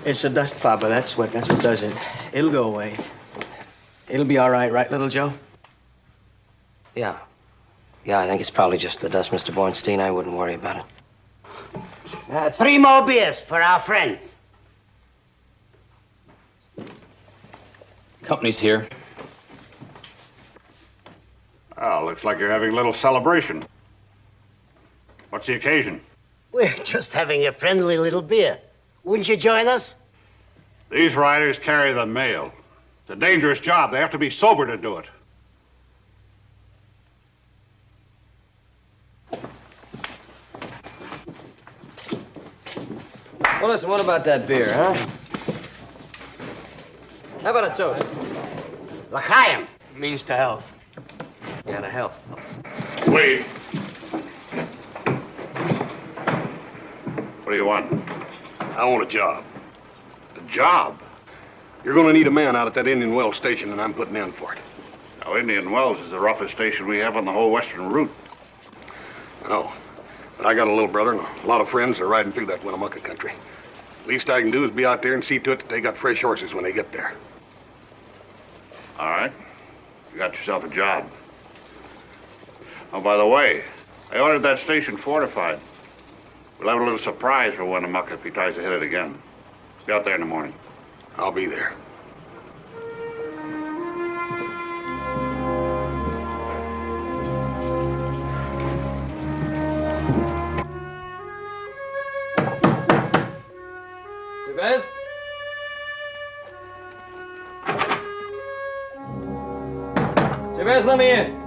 It's the dust, Papa. That's what does it. It'll go away. It'll be all right, little Joe? Yeah. Yeah, I think it's probably just the dust, Mr. Bornstein. I wouldn't worry about it. 3 more beers for our friends. Company's here. Oh, looks like you're having a little celebration. What's the occasion? We're just having a friendly little beer. Wouldn't you join us? These riders carry the mail. It's a dangerous job. They have to be sober to do it. Well, listen, what about that beer, huh? How about a toast? L'chaim. Means to health. Yeah, to health. Wait. What do you want? I want a job. A job? You're gonna need a man out at that Indian Wells station, and I'm putting in for it. Now, Indian Wells is the roughest station we have on the whole western route. I know. But I got a little brother and a lot of friends that are riding through that Winnemucca country. Least I can do is be out there and see to it that they got fresh horses when they get there. All right. You got yourself a job. Oh, by the way, I ordered that station fortified. We'll have a little surprise for Winnemucca if he tries to hit it again. Be out there in the morning. I'll be there. Jabez? Jabez, let me in.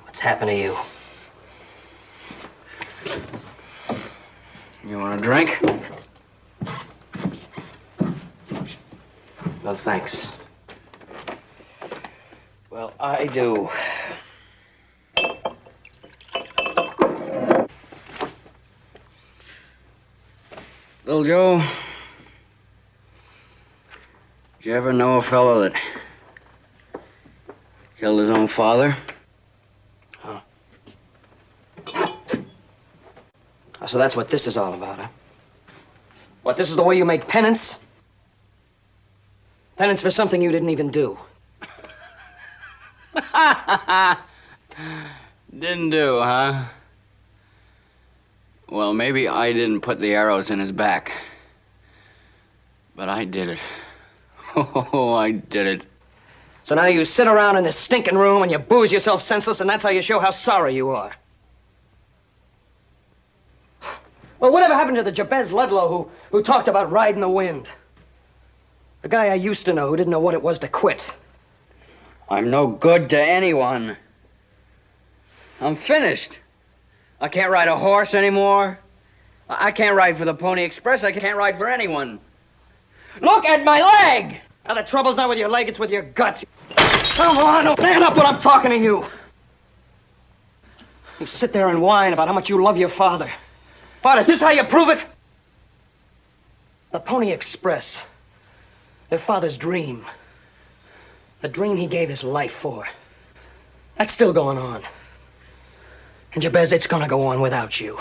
What's happened to you? You want a drink? No, thanks. Well, I do. Little Joe, did you ever know a fellow that killed his own father? Huh? Oh, so that's what this is all about, huh? What, this is the way you make penance? Penance for something you didn't even do. Didn't do, huh? Well, maybe I didn't put the arrows in his back. But I did it. Oh, I did it. So now you sit around in this stinking room and you booze yourself senseless, and that's how you show how sorry you are. Well, whatever happened to the Jabez Ludlow who talked about riding the wind? The guy I used to know who didn't know what it was to quit. I'm no good to anyone. I'm finished. I can't ride a horse anymore. I can't ride for the Pony Express. I can't ride for anyone. Look at my leg! Now, the trouble's not with your leg, it's with your guts. Come on, stand up when I'm talking to you. You sit there and whine about how much you love your father. Bart, is this how you prove it? The Pony Express. Their father's dream. The dream he gave his life for. That's still going on. And Jabez, it's gonna go on without you.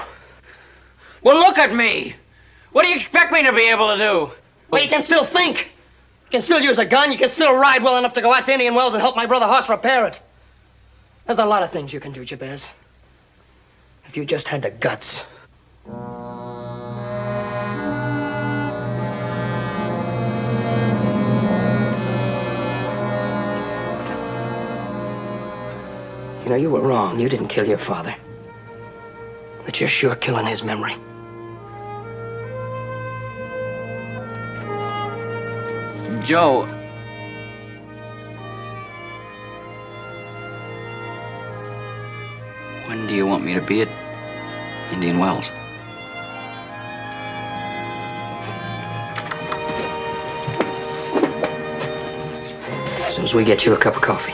Well, look at me! What do you expect me to be able to do? Well, you can still think. You can still use a gun. You can still ride well enough to go out to Indian Wells and help my brother Hoss repair it. There's a lot of things you can do, Jabez. If you just had the guts. You know, you were wrong. You didn't kill your father. But you're sure killing his memory. Joe. When do you want me to be at Indian Wells? As soon as we get you a cup of coffee.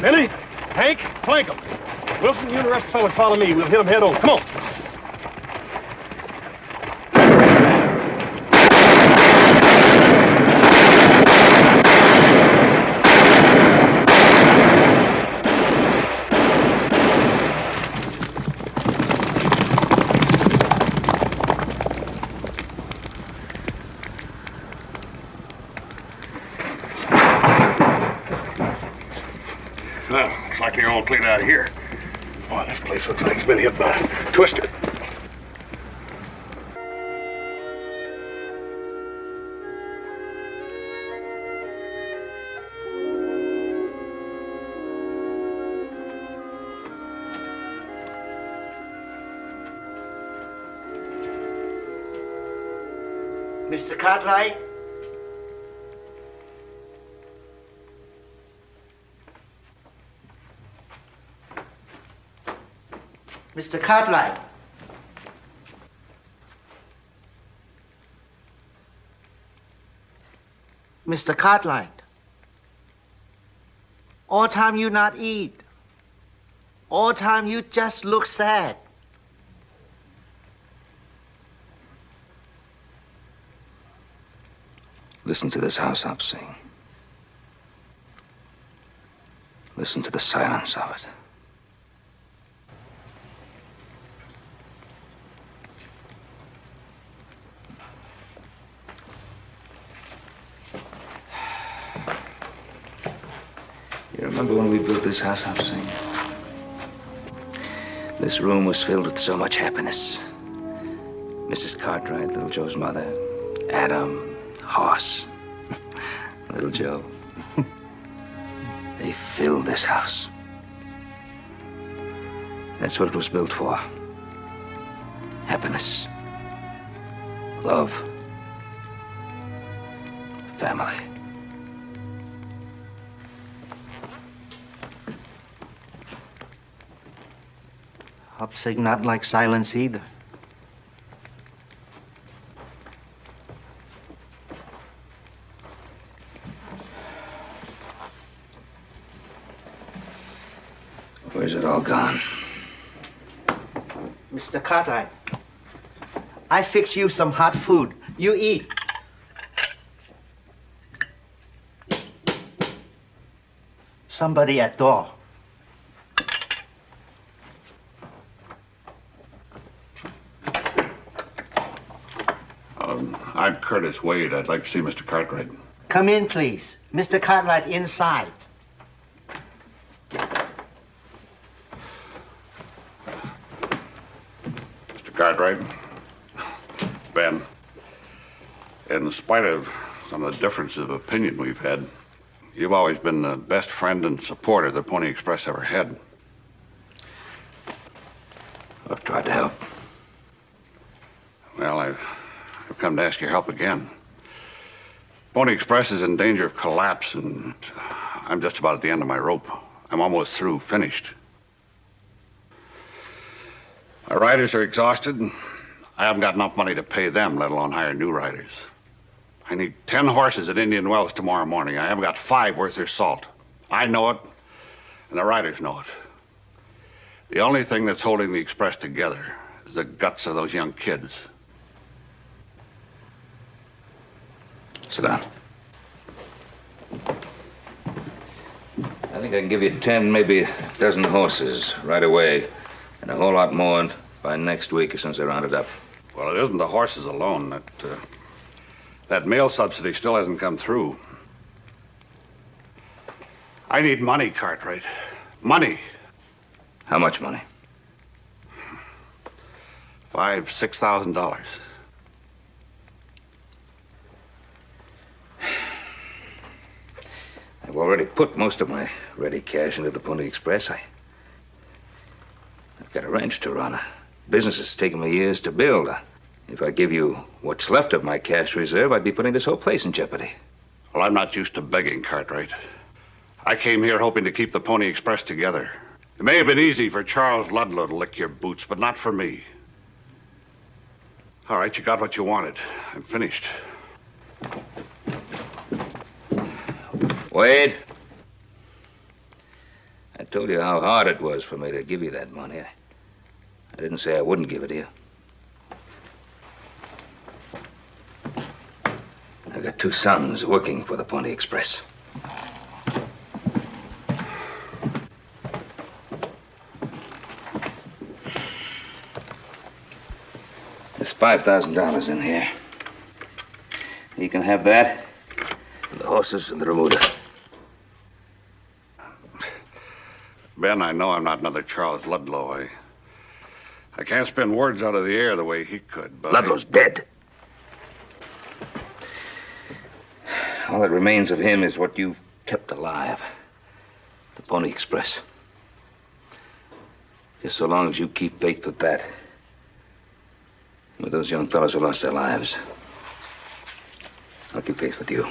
Billy, Hank, flank them. Wilson, you and the rest of the fellas follow me. We'll hit them head on. Come on. Well, looks like they're all cleared out of here. Boy, this place looks like it's been hit by a twister. Mr. Cartwright? Mr. Cartwright. Mr. Cartwright. All time you not eat. All time you just look sad. Listen to this house I'm singing. Listen to the silence of it. You remember when we built this house I'm singing? This room was filled with so much happiness. Mrs. Cartwright, little Joe's mother, Adam, Hoss, little Joe. They filled this house. That's what it was built for. Happiness. Love. family. Hopsig not like silence either. Where's it all gone? Mr. Cartwright, I fix you some hot food. You eat. Somebody at door. I'm Curtis Wade. I'd like to see Mr. Cartwright. Come in, please. Mr. Cartwright inside. Mr. Cartwright, Ben, in spite of some of the differences of opinion we've had, you've always been the best friend and supporter the Pony Express ever had. I've tried to help. Well, I've come to ask your help again. Pony Express is in danger of collapse, and I'm just about at the end of my rope. I'm almost through, finished. My riders are exhausted, and I haven't got enough money to pay them, let alone hire new riders. I need 10 horses at Indian Wells tomorrow morning. I haven't got 5 worth their salt. I know it, and the riders know it. The only thing that's holding the Express together is the guts of those young kids. Sit down. I think I can give you 10, maybe a dozen horses right away, and a whole lot more by next week as soon as they're rounded up. Well, it isn't the horses alone. That mail subsidy still hasn't come through. I need money, Cartwright. Money. How much money? $5,000-6,000. I've already put most of my ready cash into the Pony Express. I've got a ranch to run. A business that's taken me years to build. If I give you what's left of my cash reserve, I'd be putting this whole place in jeopardy. Well, I'm not used to begging, Cartwright. I came here hoping to keep the Pony Express together. It may have been easy for Charles Ludlow to lick your boots, but not for me. All right, you got what you wanted. I'm finished. Wade, I told you how hard it was for me to give you that money. I didn't say I wouldn't give it to you. I've got 2 sons working for the Pony Express. There's $5,000 in here. You can have that, and the horses and the remuda. Ben, I know I'm not another Charles Ludlow. I can't spin words out of the air the way he could, but... Ludlow's dead. All that remains of him is what you've kept alive. The Pony Express. Just so long as you keep faith with that. With those young fellows who lost their lives. I'll keep faith with you.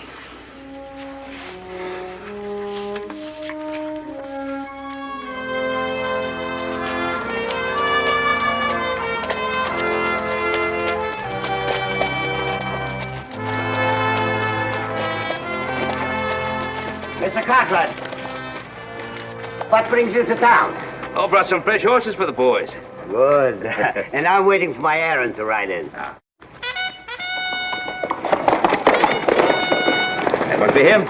Mr. Cartwright, what brings you to town? Oh, brought some fresh horses for the boys. Good. And I'm waiting for my errand to ride in. That must be him.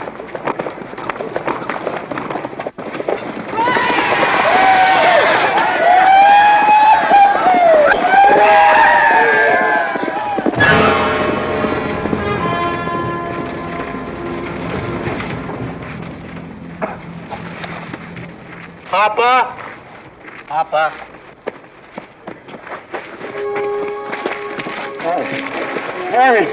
Papa? Papa? Harry!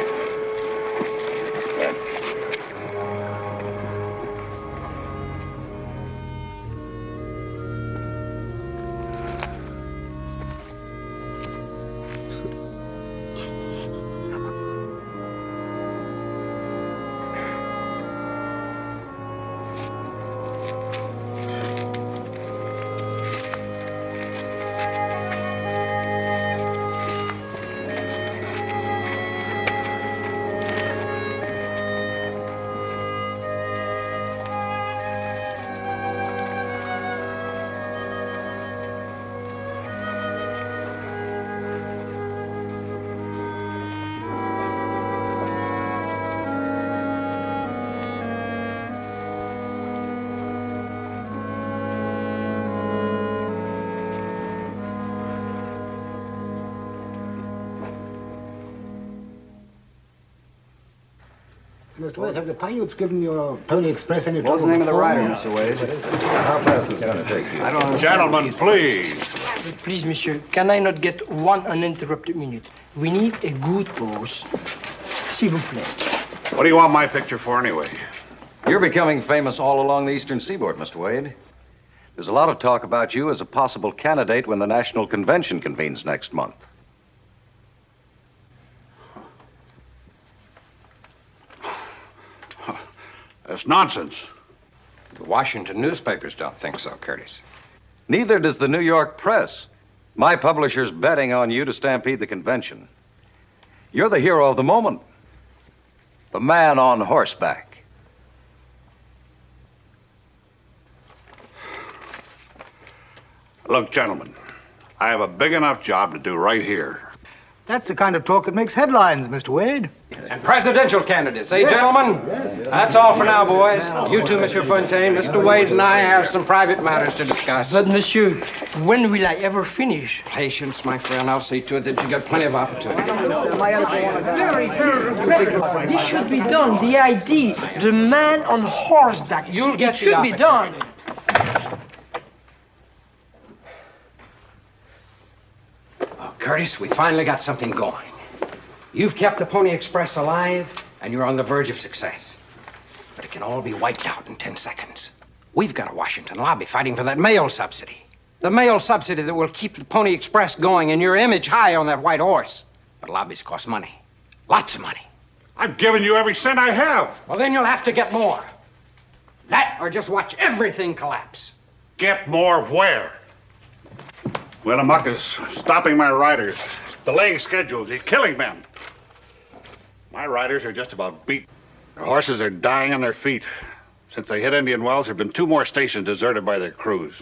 Mr. Wade, have the pilots given your Pony Express any trouble? What's the name of the before? rider, Mr. Wade? How fast is it going to take you? I don't understand. Gentlemen, please. Please, monsieur, can I not get one uninterrupted minute? We need a good pose. S'il vous plaît. What do you want my picture for anyway? You're becoming famous all along the eastern seaboard, Mr. Wade. There's a lot of talk about you as a possible candidate when the National Convention convenes next month. That's nonsense. The Washington newspapers don't think so, Curtis. Neither does the New York press. My publisher's betting on you to stampede the convention. You're the hero of the moment. The man on horseback. Look, gentlemen, I have a big enough job to do right here. That's the kind of talk that makes headlines, Mr. Wade. And presidential candidates, eh, gentlemen? That's all for now, boys. You two, Monsieur Fontaine, Mr. Wade, and I have some private matters to discuss. But, monsieur, when will I ever finish? Patience, my friend. I'll see to it that you get plenty of opportunity. This should be done. The idea, the man on horseback. You'll get it should be done. Curtis, we finally got something going. You've kept the Pony Express alive, and you're on the verge of success. But it can all be wiped out in 10 seconds. We've got a Washington lobby fighting for that mail subsidy. The mail subsidy that will keep the Pony Express going and your image high on that white horse. But lobbies cost money. Lots of money. I've given you every cent I have. Well, then you'll have to get more. That or just watch everything collapse. Get more where? Winnemuck is stopping my riders, delaying schedules. He's killing men. My riders are just about beat. Their horses are dying on their feet. Since they hit Indian Wells, there have been 2 more stations deserted by their crews,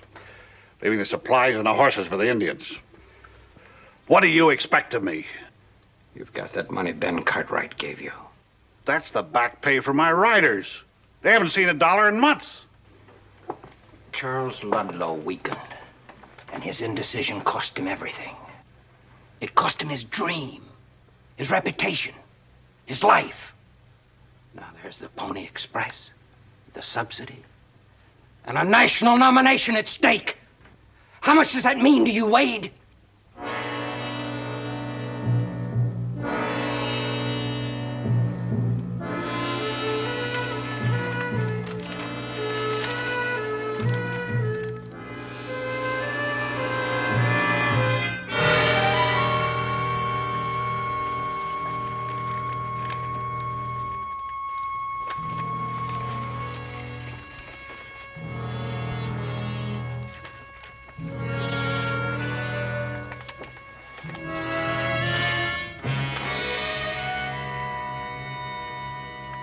leaving the supplies and the horses for the Indians. What do you expect of me? You've got that money Ben Cartwright gave you. That's the back pay for my riders. They haven't seen $1 in months. Charles Ludlow weakened, and his indecision cost him everything. It cost him his dream, his reputation, his life. Now there's the Pony Express, the subsidy, and a national nomination at stake. How much does that mean to you, Wade?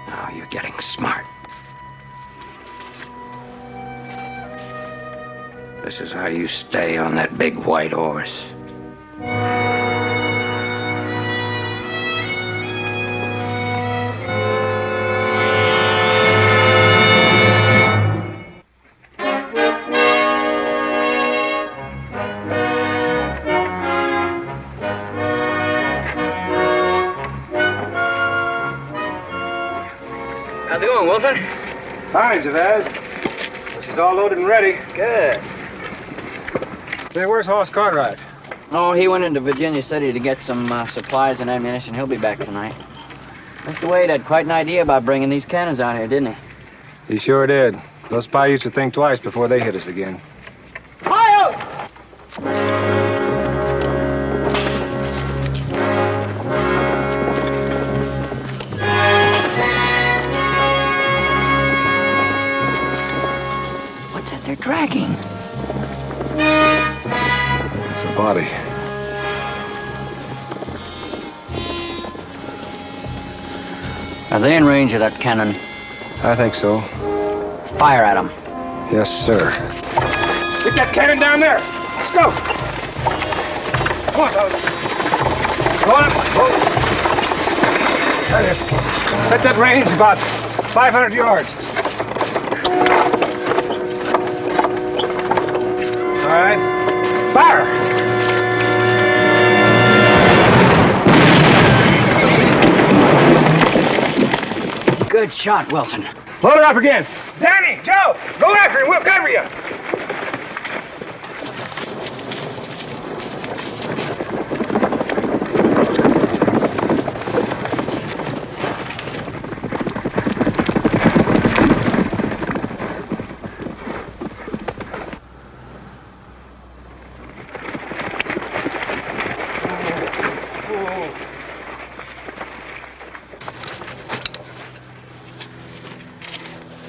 Now you're getting smart. This is how you stay on that big white horse. How's it going, Wilson? Fine, Javaz. She's all loaded and ready. Good. Say, where's Hoss Cartwright? Oh, he went into Virginia City to get some supplies and ammunition. He'll be back tonight. Mr. Wade had quite an idea about bringing these cannons out here, didn't he? He sure did. Those Paiutes would think twice before they hit us again. Fire! What's that they're dragging? It's a body. Are they in range of that cannon? I think so. Fire at them. Yes, sir. Get that cannon down there. Let's go. Come on, fellas. Go on up. At that range, about 500 yards. All right. Fire! Good shot, Wilson. Load it up again. Danny, Joe, go after him. We'll cover you.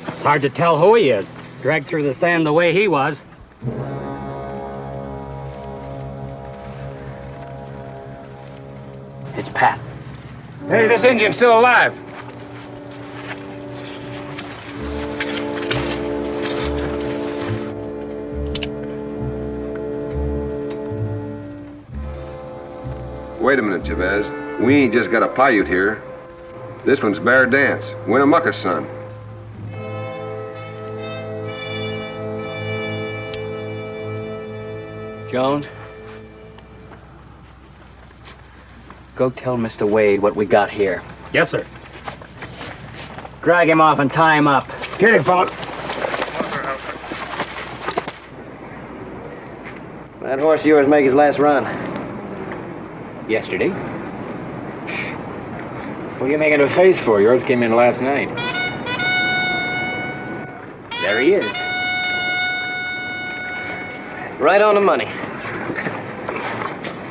It's hard to tell who he is. Dragged through the sand the way he was. It's Pat. Hey, this Indian's still alive. Wait a minute, Chavez. We ain't just got a Paiute here. This one's Bear Dance, Winnemucca's son. Jones? Go tell Mr. Wade what we got here. Yes, sir. Drag him off and tie him up. Get him, fella. That horse of yours make his last run. Yesterday. What are you making a face for? Yours came in last night. There he is. Right on the money.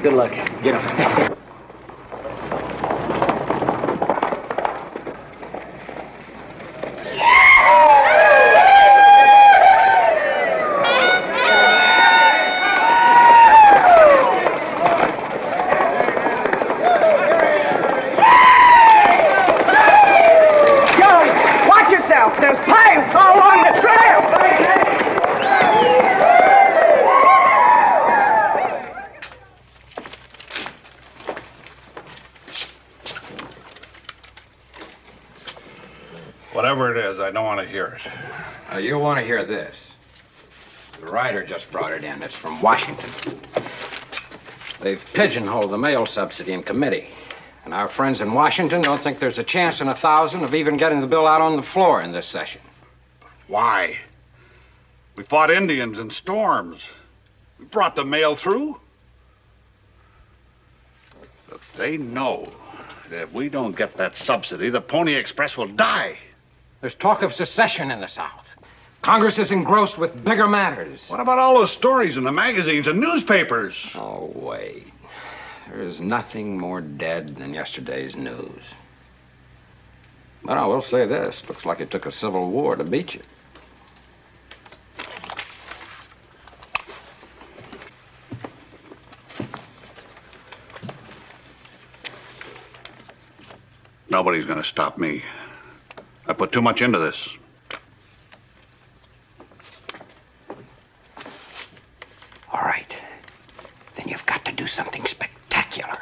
Good luck. Get him. There's pipes all along the trail! Whatever it is, I don't want to hear it. You'll want to hear this. The writer just brought it in. It's from Washington. They've pigeonholed the mail subsidy in committee. And our friends in Washington don't think there's a chance in 1,000 of even getting the bill out on the floor in this session. Why? We fought Indians in storms. We brought the mail through. Look, they know that if we don't get that subsidy, the Pony Express will die. There's talk of secession in the South. Congress is engrossed with bigger matters. What about all those stories in the magazines and newspapers? Oh, wait. There is nothing more dead than yesterday's news. But I will say this. Looks like it took a civil war to beat you. Nobody's going to stop me. I put too much into this. All right. Then you've got to do something spectacular.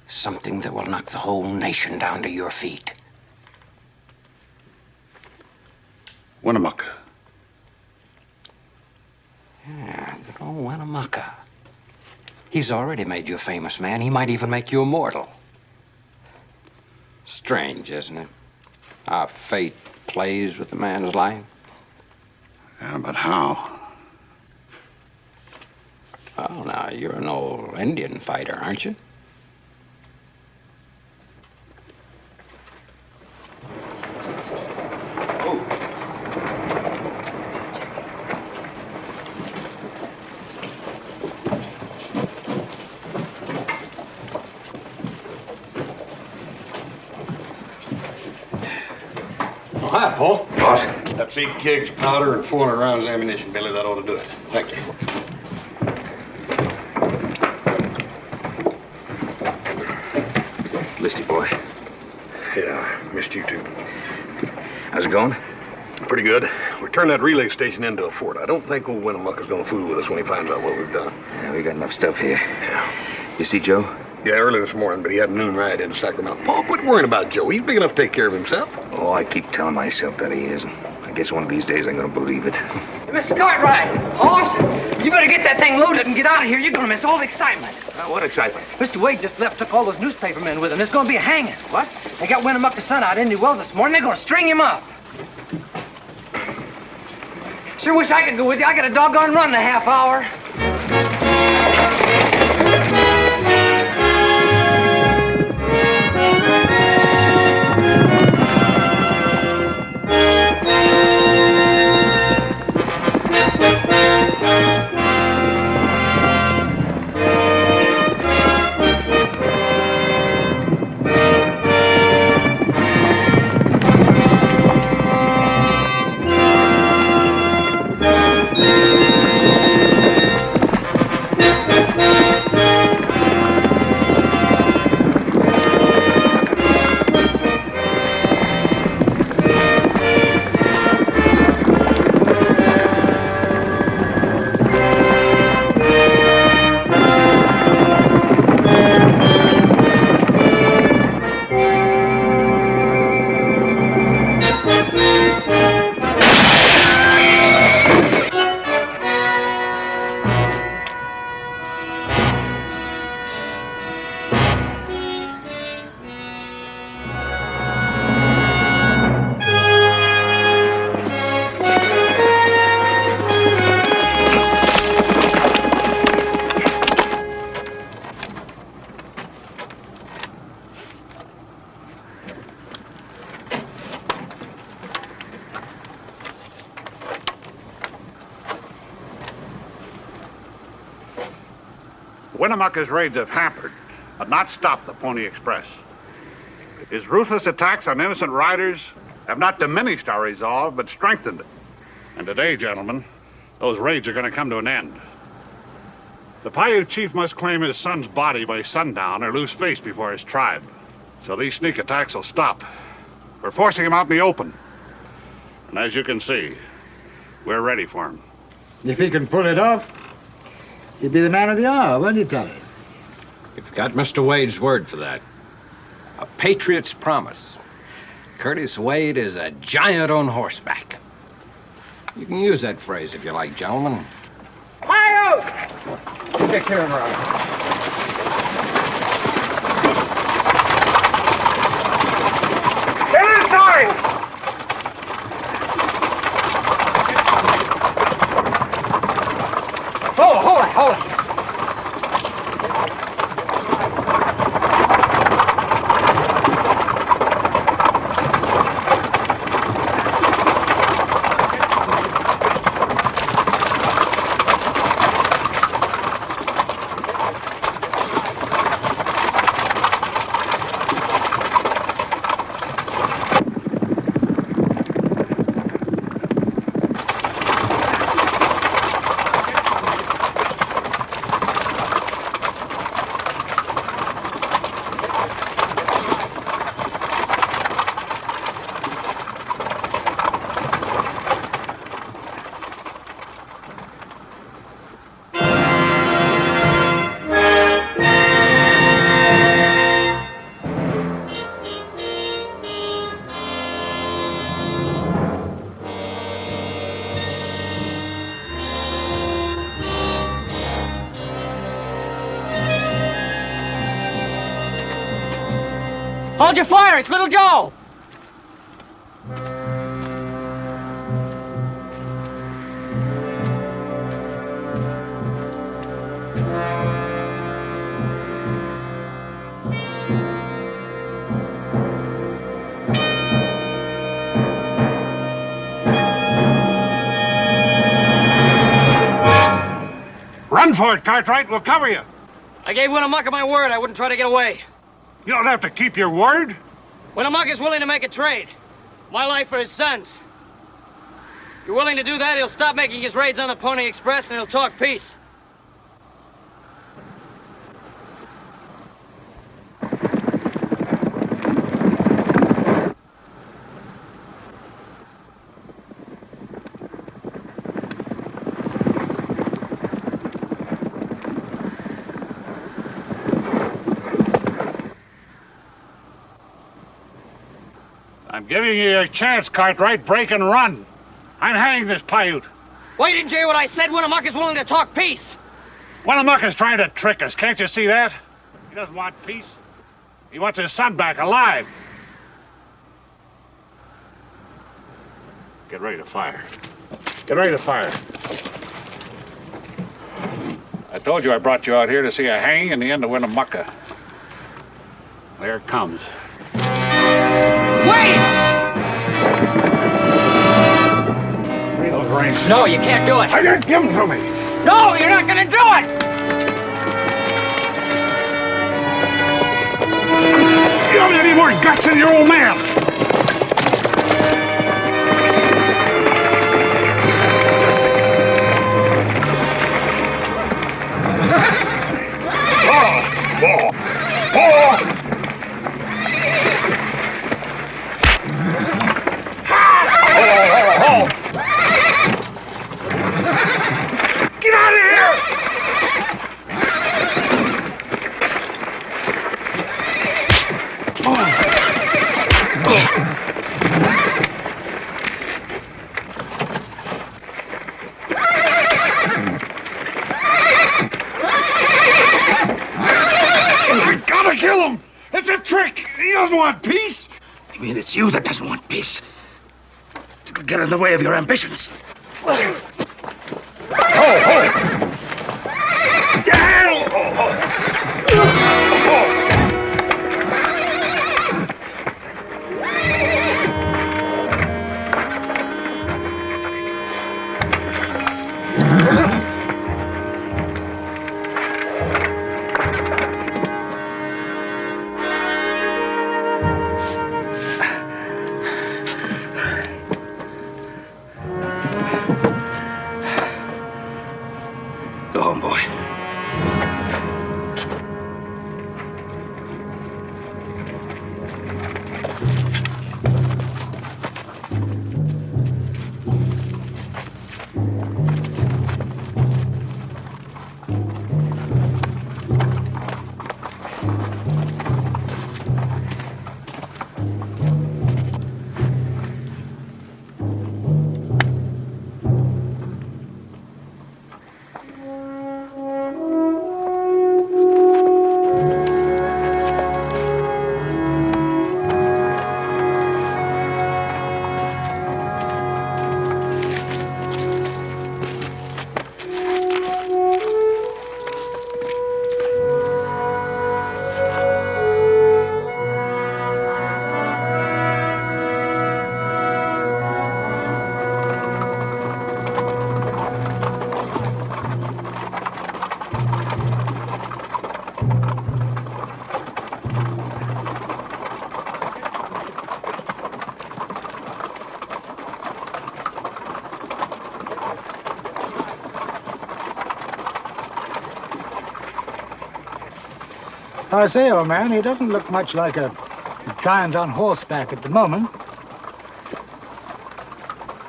Something that will knock the whole nation down to your feet. Winnemucca. Yeah, good old Winnemucca. He's already made you a famous man. He might even make you immortal. Strange, isn't it? How fate plays with a man's life. Yeah, but how? Oh, now, you're an old Indian fighter, aren't you? Oh, hi, Paul. Boss? That's 8 kegs, powder, and 400 rounds of ammunition, Billy. That ought to do it. Thank you. Missed you, boy. Yeah, missed you too. How's it going? Pretty good. We turned that relay station into a fort. I don't think old Winnemucca's gonna fool with us when he finds out what we've done. Yeah, we got enough stuff here. Yeah. You see Joe? Yeah, early this morning, but he had a noon ride into Sacramento. Paul, quit worrying about Joe. He's big enough to take care of himself. Oh, I keep telling myself that he isn't. I guess one of these days I'm gonna believe it. Hey, Mr. Cartwright, horse, you better get that thing loaded and get out of here. You're gonna miss all the excitement. What excitement? Mr. Wade just left, took all those newspapermen with him. There's gonna be a hanging. What? They got Winnemucca's son out in Indian Wells this morning. They're gonna string him up. Sure wish I could go with you. I got a doggone run in a half hour. Winnemucca's raids have hampered, but not stopped the Pony Express. His ruthless attacks on innocent riders have not diminished our resolve, but strengthened it. And today, gentlemen, those raids are going to come to an end. The Paiute chief must claim his son's body by sundown or lose face before his tribe. So these sneak attacks will stop. We're forcing him out in the open. And as you can see, we're ready for him. If he can pull it off, he'd be the man of the hour, won't you, Tully? You've got Mr. Wade's word for that. A patriot's promise. Curtis Wade is a giant on horseback. You can use that phrase if you like, gentlemen. Paiute! Take care of her. Get inside! Hold it. Hold your fire, it's Little Joe! Run for it, Cartwright. We'll cover you. I gave Winnemucca my word I wouldn't try to get away. You don't have to keep your word. Winnemucca's willing to make a trade. My life for his son's. If you're willing to do that, he'll stop making his raids on the Pony Express and he'll talk peace. I'm giving you your chance, Cartwright. Break and run. I'm hanging this Paiute. Why didn't you hear what I said? Winnemucca's willing to talk peace. Winnemucca's trying to trick us. Can't you see that? He doesn't want peace. He wants his son back alive. Get ready to fire. Get ready to fire. I told you I brought you out here to see a hanging and the end of Winnemucca. There it comes. Wait! Those rings. No, you can't do it. I didn't give them to me. No, you're not gonna do it! You don't have any more guts than your old man. Get out of here! I gotta kill him. It's a trick. He doesn't want peace. You mean it's you that doesn't want peace? It'll get in the way of your ambitions. Go home, boy. I say, old man, he doesn't look much like a giant on horseback at the moment.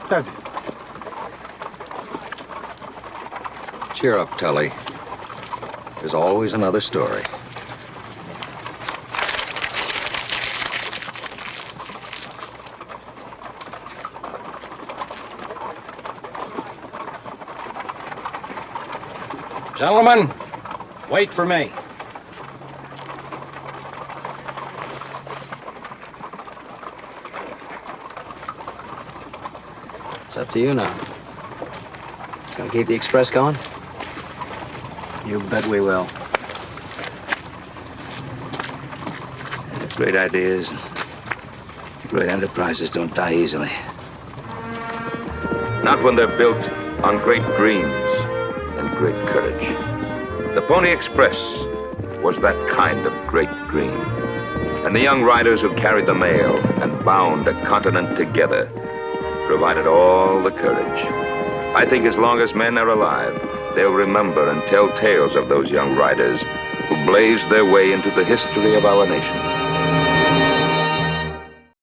Does he? Cheer up, Tully. There's always another story. Gentlemen, wait for me. It's up to you now. Gonna keep the express going? You bet we will. Great ideas and great enterprises don't die easily. Not when they're built on great dreams and great courage. The Pony Express was that kind of great dream. And the young riders who carried the mail and bound a continent together provided all the courage. I think as long as men are alive, they'll remember and tell tales of those young riders who blazed their way into the history of our nation.